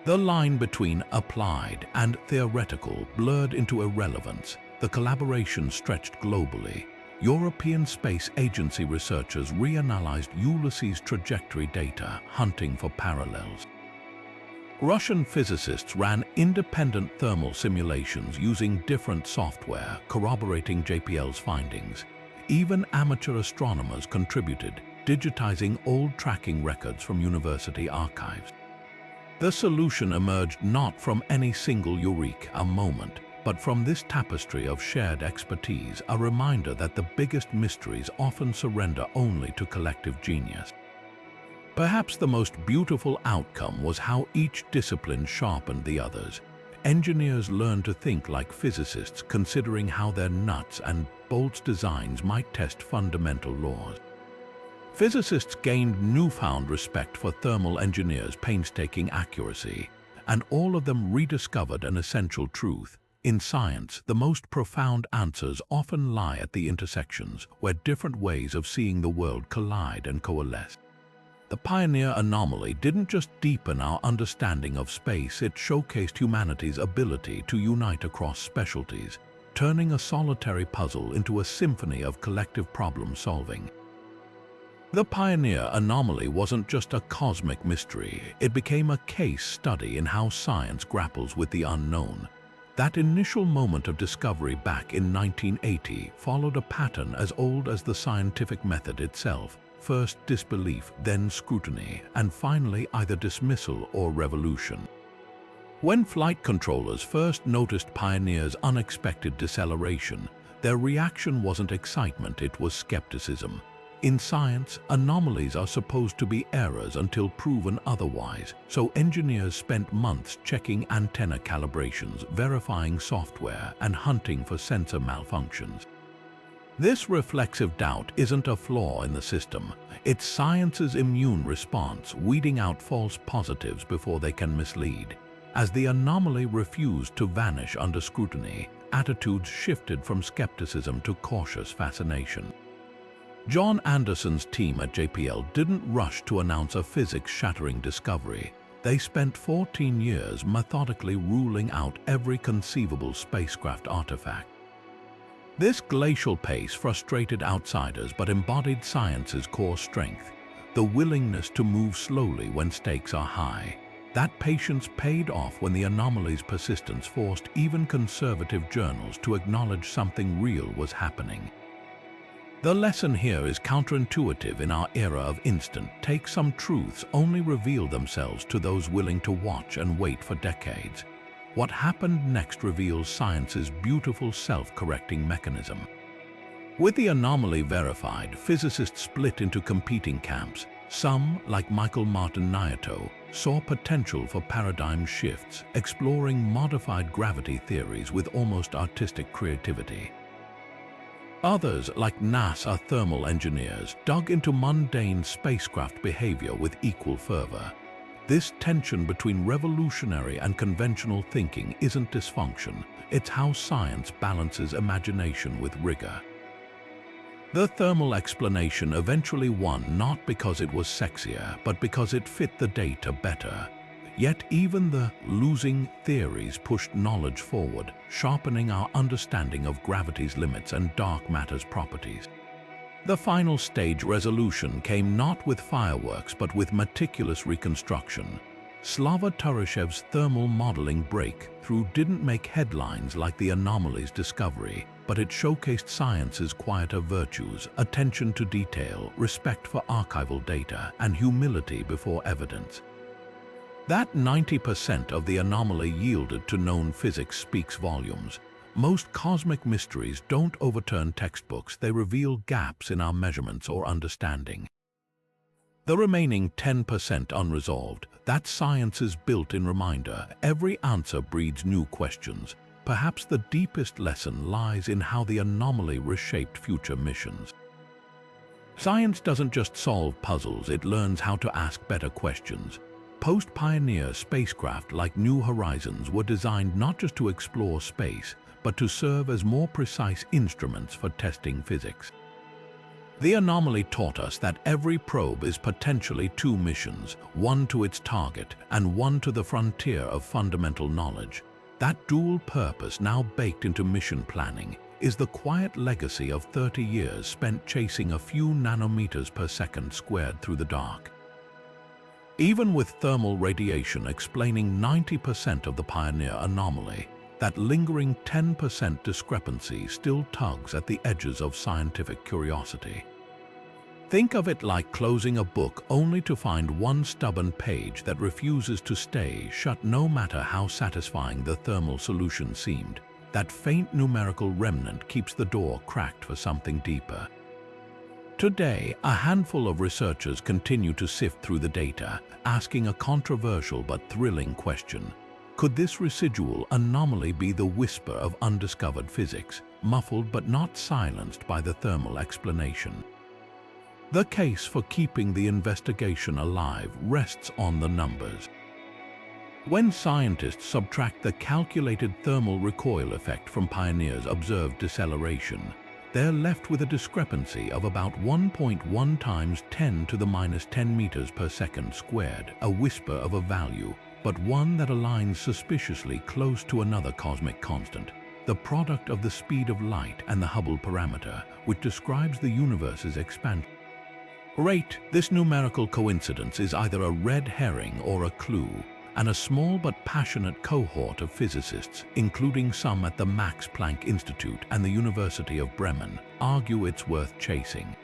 The line between applied and theoretical blurred into irrelevance. The collaboration stretched globally. European Space Agency researchers reanalyzed Ulysses trajectory data, hunting for parallels. Russian physicists ran independent thermal simulations using different software, corroborating JPL's findings. Even amateur astronomers contributed, digitizing old tracking records from university archives. The solution emerged not from any single eureka moment, but from this tapestry of shared expertise, a reminder that the biggest mysteries often surrender only to collective genius. Perhaps the most beautiful outcome was how each discipline sharpened the others. Engineers learned to think like physicists, considering how their nuts and bolts designs might test fundamental laws. Physicists gained newfound respect for thermal engineers' painstaking accuracy, and all of them rediscovered an essential truth. In science, the most profound answers often lie at the intersections, where different ways of seeing the world collide and coalesce. The Pioneer Anomaly didn't just deepen our understanding of space, it showcased humanity's ability to unite across specialties, turning a solitary puzzle into a symphony of collective problem-solving. The Pioneer Anomaly wasn't just a cosmic mystery, it became a case study in how science grapples with the unknown. That initial moment of discovery back in 1980 followed a pattern as old as the scientific method itself. First disbelief, then scrutiny, and finally either dismissal or revolution. When flight controllers first noticed Pioneer's unexpected deceleration, their reaction wasn't excitement, it was skepticism. In science, anomalies are supposed to be errors until proven otherwise, so engineers spent months checking antenna calibrations, verifying software, and hunting for sensor malfunctions. This reflexive doubt isn't a flaw in the system, it's science's immune response, weeding out false positives before they can mislead. As the anomaly refused to vanish under scrutiny, attitudes shifted from skepticism to cautious fascination. John Anderson's team at JPL didn't rush to announce a physics-shattering discovery. They spent 14 years methodically ruling out every conceivable spacecraft artifact. This glacial pace frustrated outsiders but embodied science's core strength, the willingness to move slowly when stakes are high. That patience paid off when the anomaly's persistence forced even conservative journals to acknowledge something real was happening. The lesson here is counterintuitive in our era of instant take. Some truths only reveal themselves to those willing to watch and wait for decades. What happened next reveals science's beautiful self-correcting mechanism. With the anomaly verified, physicists split into competing camps. Some, like Michael Martin Nieto, saw potential for paradigm shifts, exploring modified gravity theories with almost artistic creativity. Others, like NASA thermal engineers, dug into mundane spacecraft behavior with equal fervor. This tension between revolutionary and conventional thinking isn't dysfunction, it's how science balances imagination with rigor. The thermal explanation eventually won not because it was sexier, but because it fit the data better. Yet even the losing theories pushed knowledge forward, sharpening our understanding of gravity's limits and dark matter's properties. The final stage resolution came not with fireworks but with meticulous reconstruction. Slava Tureshev's thermal modeling breakthrough didn't make headlines like the anomaly's discovery, but it showcased science's quieter virtues: attention to detail, respect for archival data, and humility before evidence. That 90% of the anomaly yielded to known physics speaks volumes. Most cosmic mysteries don't overturn textbooks, they reveal gaps in our measurements or understanding. The remaining 10% unresolved, that's science's built-in reminder. Every answer breeds new questions. Perhaps the deepest lesson lies in how the anomaly reshaped future missions. Science doesn't just solve puzzles, it learns how to ask better questions. Post-Pioneer spacecraft like New Horizons were designed not just to explore space, but to serve as more precise instruments for testing physics. The anomaly taught us that every probe is potentially two missions, one to its target and one to the frontier of fundamental knowledge. That dual purpose, now baked into mission planning, is the quiet legacy of 30 years spent chasing a few nanometers per second squared through the dark. Even with thermal radiation explaining 90% of the Pioneer anomaly, that lingering 10% discrepancy still tugs at the edges of scientific curiosity. Think of it like closing a book only to find one stubborn page that refuses to stay shut no matter how satisfying the thermal solution seemed. That faint numerical remnant keeps the door cracked for something deeper. Today, a handful of researchers continue to sift through the data, asking a controversial but thrilling question. Could this residual anomaly be the whisper of undiscovered physics, muffled but not silenced by the thermal explanation? The case for keeping the investigation alive rests on the numbers. When scientists subtract the calculated thermal recoil effect from Pioneer's observed deceleration, they're left with a discrepancy of about 1.1 times 10 to the minus 10 meters per second squared, a whisper of a value, but one that aligns suspiciously close to another cosmic constant, the product of the speed of light and the Hubble parameter, which describes the universe's expansion rate. This numerical coincidence is either a red herring or a clue, and a small but passionate cohort of physicists, including some at the Max Planck Institute and the University of Bremen, argue it's worth chasing.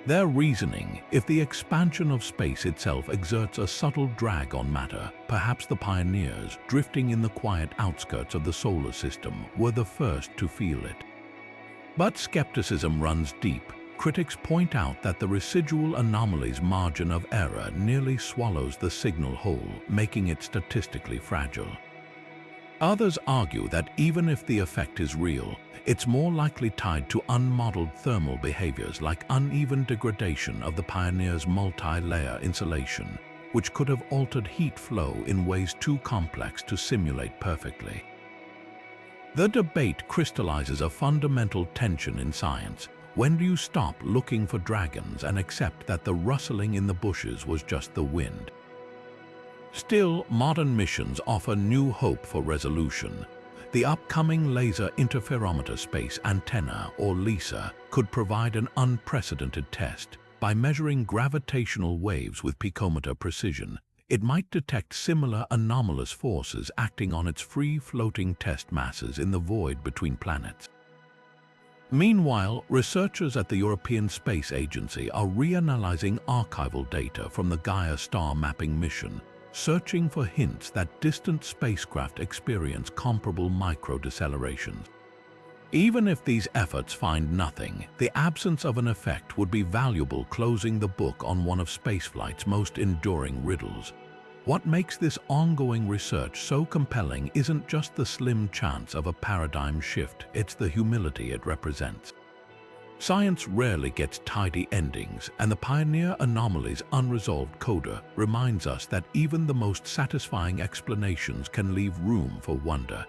Their reasoning: if the expansion of space itself exerts a subtle drag on matter, perhaps the pioneers, drifting in the quiet outskirts of the solar system, were the first to feel it. But skepticism runs deep. Critics point out that the residual anomaly's margin of error nearly swallows the signal whole, making it statistically fragile. Others argue that even if the effect is real, it's more likely tied to unmodeled thermal behaviors like uneven degradation of the Pioneer's multi-layer insulation, which could have altered heat flow in ways too complex to simulate perfectly. The debate crystallizes a fundamental tension in science. When do you stop looking for dragons and accept that the rustling in the bushes was just the wind? Still, modern missions offer new hope for resolution. The upcoming Laser Interferometer Space Antenna, or LISA, could provide an unprecedented test. By measuring gravitational waves with picometer precision, it might detect similar anomalous forces acting on its free-floating test masses in the void between planets. Meanwhile, researchers at the European Space Agency are reanalyzing archival data from the Gaia star mapping mission, searching for hints that distant spacecraft experience comparable micro-decelerations. Even if these efforts find nothing, the absence of an effect would be valuable closing the book on one of spaceflight's most enduring riddles. What makes this ongoing research so compelling isn't just the slim chance of a paradigm shift, it's the humility it represents. Science rarely gets tidy endings, and the Pioneer Anomaly's unresolved coda reminds us that even the most satisfying explanations can leave room for wonder.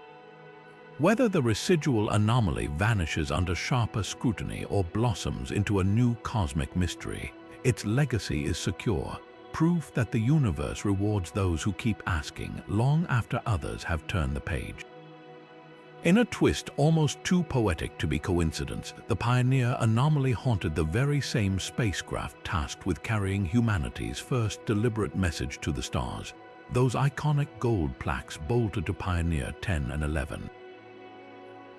Whether the residual anomaly vanishes under sharper scrutiny or blossoms into a new cosmic mystery, its legacy is secure, proof that the universe rewards those who keep asking long after others have turned the page. In a twist almost too poetic to be coincidence, the Pioneer Anomaly haunted the very same spacecraft tasked with carrying humanity's first deliberate message to the stars, those iconic gold plaques bolted to Pioneer 10 and 11.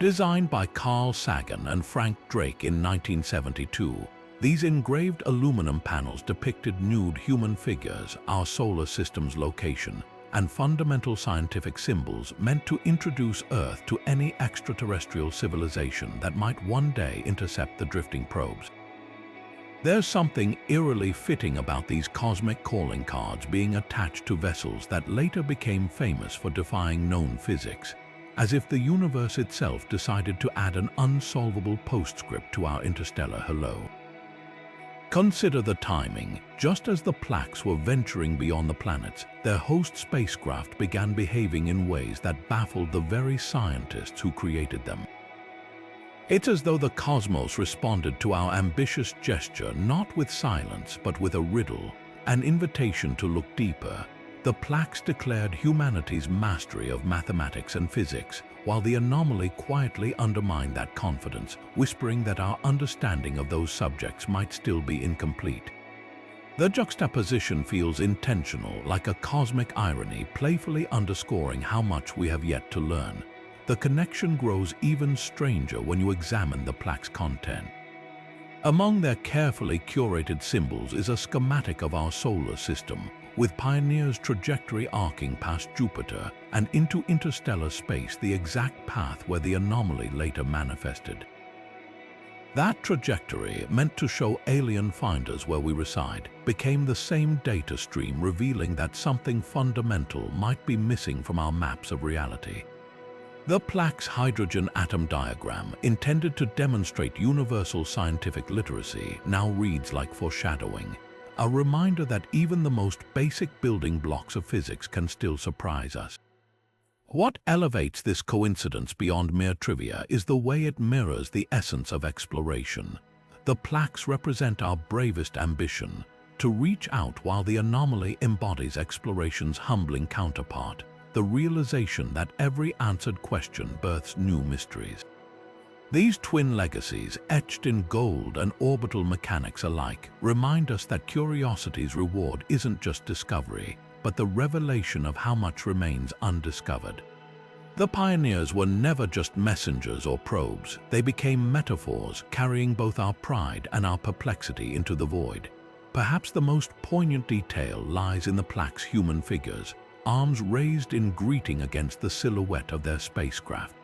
Designed by Carl Sagan and Frank Drake in 1972, these engraved aluminum panels depicted nude human figures, our solar system's location, and fundamental scientific symbols meant to introduce Earth to any extraterrestrial civilization that might one day intercept the drifting probes. There's something eerily fitting about these cosmic calling cards being attached to vessels that later became famous for defying known physics, as if the universe itself decided to add an unsolvable postscript to our interstellar hello. Consider the timing. Just as the plaques were venturing beyond the planets, their host spacecraft began behaving in ways that baffled the very scientists who created them. It's as though the cosmos responded to our ambitious gesture not with silence but with a riddle, an invitation to look deeper. The plaques declared humanity's mastery of mathematics and physics, while the anomaly quietly undermined that confidence, whispering that our understanding of those subjects might still be incomplete. The juxtaposition feels intentional, like a cosmic irony playfully underscoring how much we have yet to learn. The connection grows even stranger when you examine the plaque's content. Among their carefully curated symbols is a schematic of our solar system, with Pioneer's trajectory arcing past Jupiter and into interstellar space, the exact path where the anomaly later manifested. That trajectory, meant to show alien finders where we reside, became the same data stream revealing that something fundamental might be missing from our maps of reality. The plaque's hydrogen atom diagram, intended to demonstrate universal scientific literacy, now reads like foreshadowing, a reminder that even the most basic building blocks of physics can still surprise us. What elevates this coincidence beyond mere trivia is the way it mirrors the essence of exploration. The plaques represent our bravest ambition, to reach out, while the anomaly embodies exploration's humbling counterpart, the realization that every answered question births new mysteries. These twin legacies, etched in gold and orbital mechanics alike, remind us that curiosity's reward isn't just discovery, but the revelation of how much remains undiscovered. The pioneers were never just messengers or probes. They became metaphors, carrying both our pride and our perplexity into the void. Perhaps the most poignant detail lies in the plaque's human figures, arms raised in greeting against the silhouette of their spacecraft.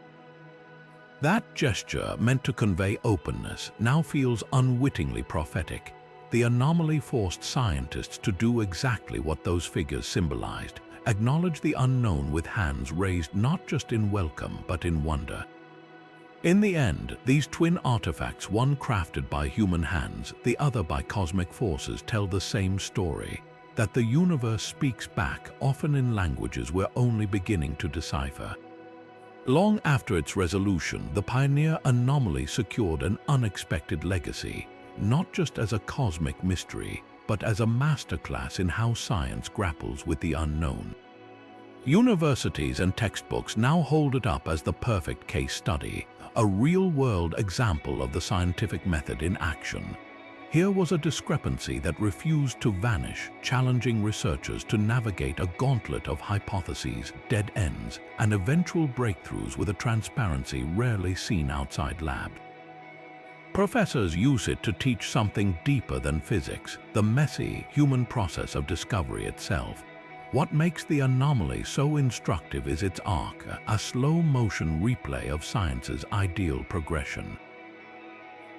That gesture, meant to convey openness, now feels unwittingly prophetic. The anomaly forced scientists to do exactly what those figures symbolized: acknowledge the unknown with hands raised not just in welcome but in wonder. In the end, these twin artifacts, one crafted by human hands, the other by cosmic forces, tell the same story: that the universe speaks back, often in languages we're only beginning to decipher. Long after its resolution, the Pioneer Anomaly secured an unexpected legacy, not just as a cosmic mystery, but as a masterclass in how science grapples with the unknown. Universities and textbooks now hold it up as the perfect case study, a real-world example of the scientific method in action. Here was a discrepancy that refused to vanish, challenging researchers to navigate a gauntlet of hypotheses, dead ends, and eventual breakthroughs with a transparency rarely seen outside labs. Professors use it to teach something deeper than physics, the messy, human process of discovery itself. What makes the anomaly so instructive is its arc, a slow-motion replay of science's ideal progression.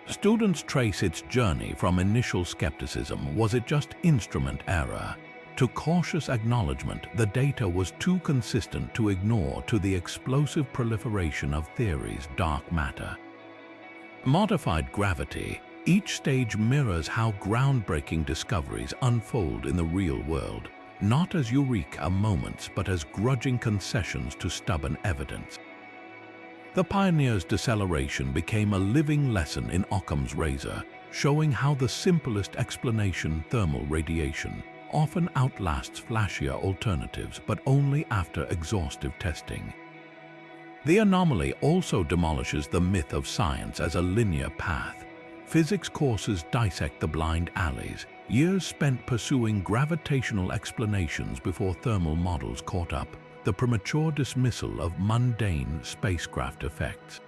Students trace its journey from initial skepticism, was it just instrument error, to cautious acknowledgement the data was too consistent to ignore, to the explosive proliferation of theories, dark matter. Modified gravity, each stage mirrors how groundbreaking discoveries unfold in the real world, not as eureka moments but as grudging concessions to stubborn evidence. The Pioneer's deceleration became a living lesson in Occam's razor, showing how the simplest explanation, thermal radiation, often outlasts flashier alternatives, but only after exhaustive testing. The anomaly also demolishes the myth of science as a linear path. Physics courses dissect the blind alleys, years spent pursuing gravitational explanations before thermal models caught up, the premature dismissal of mundane spacecraft effects.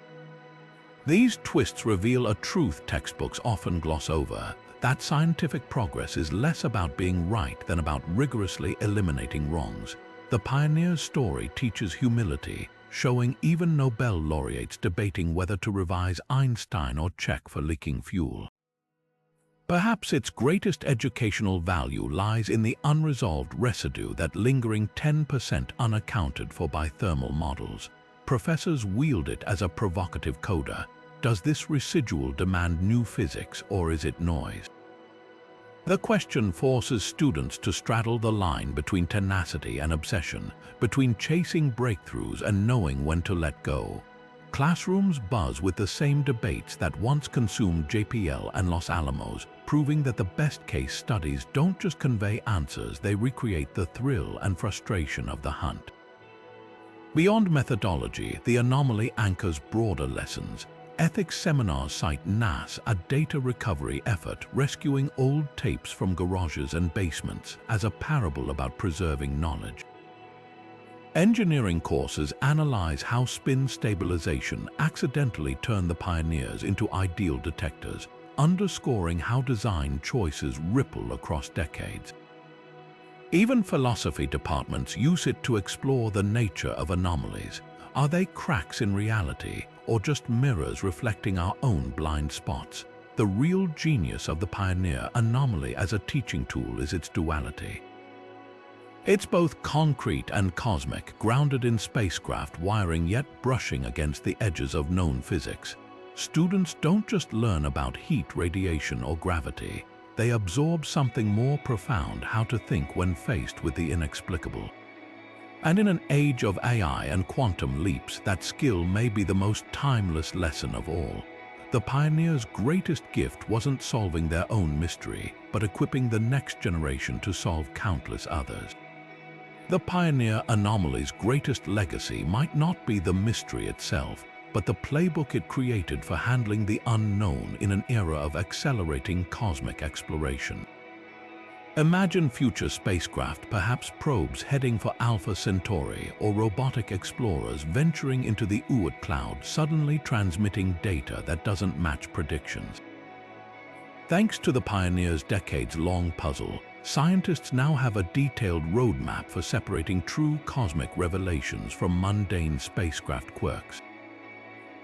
These twists reveal a truth textbooks often gloss over, that scientific progress is less about being right than about rigorously eliminating wrongs. The Pioneer's story teaches humility, showing even Nobel laureates debating whether to revise Einstein or check for leaking fuel. Perhaps its greatest educational value lies in the unresolved residue, that lingering 10% unaccounted for by thermal models. Professors wield it as a provocative coda. Does this residual demand new physics, or is it noise? The question forces students to straddle the line between tenacity and obsession, between chasing breakthroughs and knowing when to let go. Classrooms buzz with the same debates that once consumed JPL and Los Alamos, proving that the best case studies don't just convey answers, they recreate the thrill and frustration of the hunt. Beyond methodology, the anomaly anchors broader lessons. Ethics seminars cite NAS, a data recovery effort rescuing old tapes from garages and basements, as a parable about preserving knowledge. Engineering courses analyze how spin stabilization accidentally turned the pioneers into ideal detectors, underscoring how design choices ripple across decades. Even philosophy departments use it to explore the nature of anomalies. Are they cracks in reality, or just mirrors reflecting our own blind spots? The real genius of the Pioneer Anomaly as a teaching tool is its duality. It's both concrete and cosmic, grounded in spacecraft wiring yet brushing against the edges of known physics. Students don't just learn about heat, radiation, or gravity. They absorb something more profound: how to think when faced with the inexplicable. And in an age of AI and quantum leaps, that skill may be the most timeless lesson of all. The Pioneers' greatest gift wasn't solving their own mystery, but equipping the next generation to solve countless others. The Pioneer Anomaly's greatest legacy might not be the mystery itself, but the playbook it created for handling the unknown in an era of accelerating cosmic exploration. Imagine future spacecraft, perhaps probes heading for Alpha Centauri, or robotic explorers venturing into the Oort cloud, suddenly transmitting data that doesn't match predictions. Thanks to the Pioneer's decades-long puzzle, scientists now have a detailed roadmap for separating true cosmic revelations from mundane spacecraft quirks.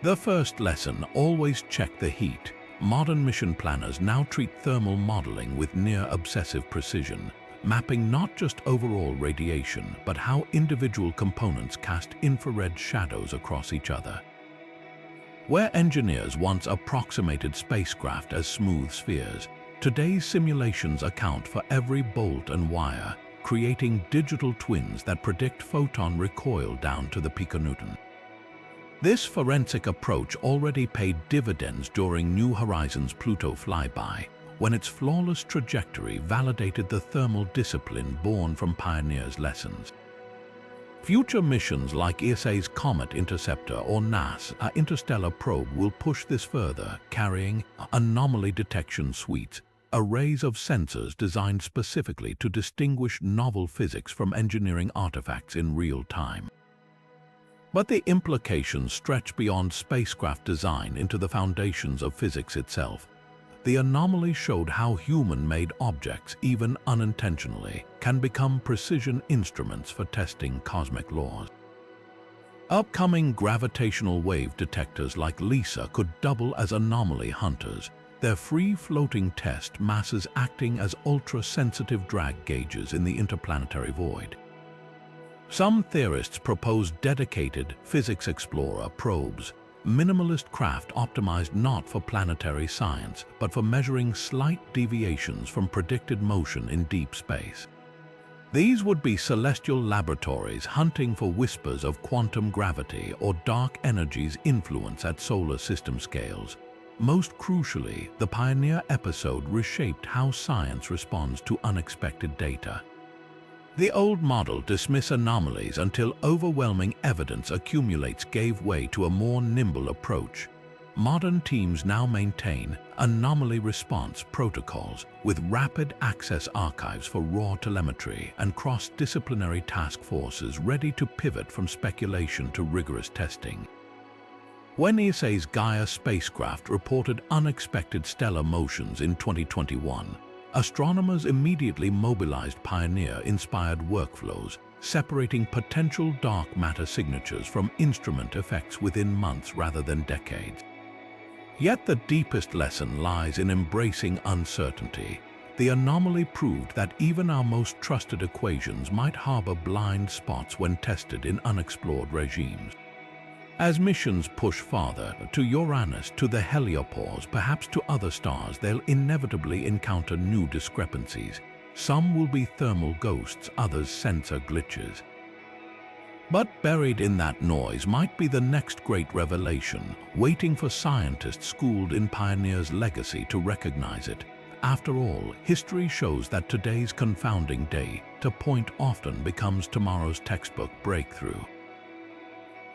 The first lesson: always check the heat. Modern mission planners now treat thermal modeling with near-obsessive precision, mapping not just overall radiation, but how individual components cast infrared shadows across each other. Where engineers once approximated spacecraft as smooth spheres, today's simulations account for every bolt and wire, creating digital twins that predict photon recoil down to the piconewton. This forensic approach already paid dividends during New Horizons' Pluto flyby, when its flawless trajectory validated the thermal discipline born from Pioneer's lessons. Future missions like ESA's Comet Interceptor or NASA's Interstellar Probe will push this further, carrying anomaly detection suites, arrays of sensors designed specifically to distinguish novel physics from engineering artifacts in real time. But the implications stretch beyond spacecraft design into the foundations of physics itself. The anomaly showed how human-made objects, even unintentionally, can become precision instruments for testing cosmic laws. Upcoming gravitational wave detectors like LISA could double as anomaly hunters, their free-floating test masses acting as ultra-sensitive drag gauges in the interplanetary void. Some theorists propose dedicated physics explorer probes, minimalist craft optimized not for planetary science, but for measuring slight deviations from predicted motion in deep space. These would be celestial laboratories hunting for whispers of quantum gravity or dark energy's influence at solar system scales. Most crucially, the Pioneer episode reshaped how science responds to unexpected data. The old model dismiss anomalies until overwhelming evidence accumulates gave way to a more nimble approach. Modern teams now maintain anomaly response protocols with rapid access archives for raw telemetry and cross-disciplinary task forces ready to pivot from speculation to rigorous testing. When ESA's Gaia spacecraft reported unexpected stellar motions in 2021, astronomers immediately mobilized Pioneer-inspired workflows, separating potential dark matter signatures from instrument effects within months rather than decades. Yet the deepest lesson lies in embracing uncertainty. The anomaly proved that even our most trusted equations might harbor blind spots when tested in unexplored regimes. As missions push farther, to Uranus, to the heliopause, perhaps to other stars, they'll inevitably encounter new discrepancies. Some will be thermal ghosts, others sensor glitches. But buried in that noise might be the next great revelation, waiting for scientists schooled in Pioneer's legacy to recognize it. After all, history shows that today's confounding data point often becomes tomorrow's textbook breakthrough.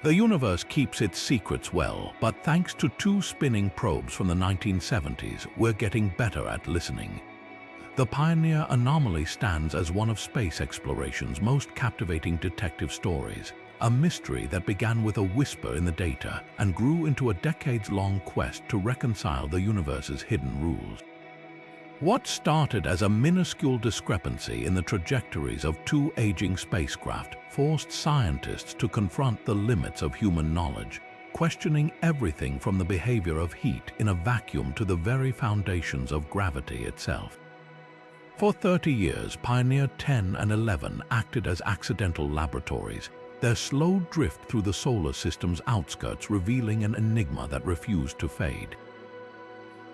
The universe keeps its secrets well, but thanks to two spinning probes from the 1970s, we're getting better at listening. The Pioneer Anomaly stands as one of space exploration's most captivating detective stories, a mystery that began with a whisper in the data and grew into a decades-long quest to reconcile the universe's hidden rules. What started as a minuscule discrepancy in the trajectories of two aging spacecraft forced scientists to confront the limits of human knowledge, questioning everything from the behavior of heat in a vacuum to the very foundations of gravity itself. For 30 years, Pioneer 10 and 11 acted as accidental laboratories, their slow drift through the solar system's outskirts revealing an enigma that refused to fade.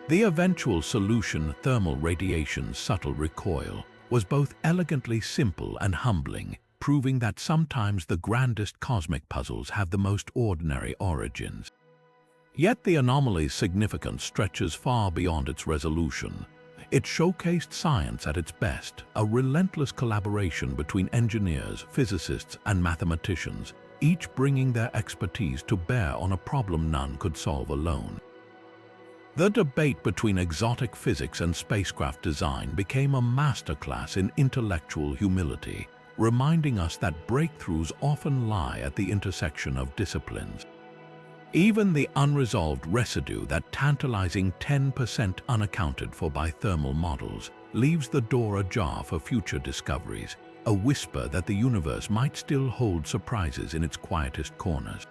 The eventual solution, thermal radiation's subtle recoil, was both elegantly simple and humbling, proving that sometimes the grandest cosmic puzzles have the most ordinary origins. Yet the anomaly's significance stretches far beyond its resolution. It showcased science at its best, a relentless collaboration between engineers, physicists, and mathematicians, each bringing their expertise to bear on a problem none could solve alone. The debate between exotic physics and spacecraft design became a masterclass in intellectual humility, reminding us that breakthroughs often lie at the intersection of disciplines. Even the unresolved residue, that tantalizing 10% unaccounted for by thermal models, leaves the door ajar for future discoveries, a whisper that the universe might still hold surprises in its quietest corners.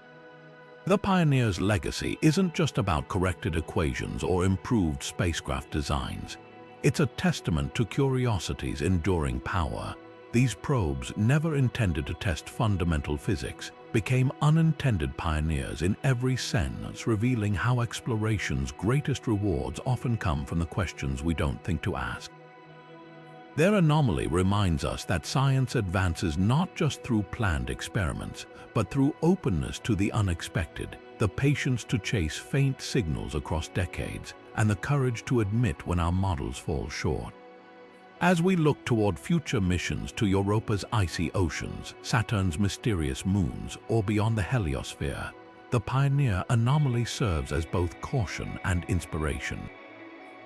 The Pioneer's legacy isn't just about corrected equations or improved spacecraft designs. It's a testament to curiosity's enduring power. These probes, never intended to test fundamental physics, became unintended pioneers in every sense, revealing how exploration's greatest rewards often come from the questions we don't think to ask. Their anomaly reminds us that science advances not just through planned experiments, but through openness to the unexpected, the patience to chase faint signals across decades, and the courage to admit when our models fall short. As we look toward future missions to Europa's icy oceans, Saturn's mysterious moons, or beyond the heliosphere, the Pioneer Anomaly serves as both caution and inspiration.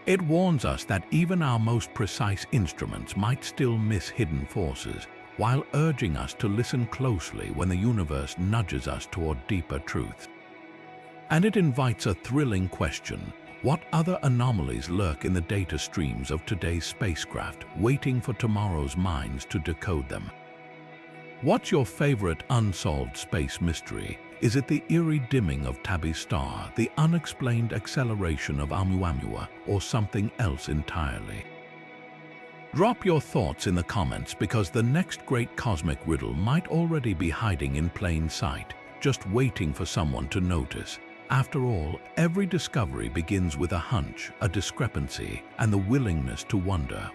It warns us that even our most precise instruments might still miss hidden forces, while urging us to listen closely when the universe nudges us toward deeper truths. And it invites a thrilling question: what other anomalies lurk in the data streams of today's spacecraft, waiting for tomorrow's minds to decode them? What's your favorite unsolved space mystery? Is it the eerie dimming of Tabby's star, the unexplained acceleration of Oumuamua, or something else entirely? Drop your thoughts in the comments, because the next great cosmic riddle might already be hiding in plain sight, just waiting for someone to notice. After all, every discovery begins with a hunch, a discrepancy, and the willingness to wonder.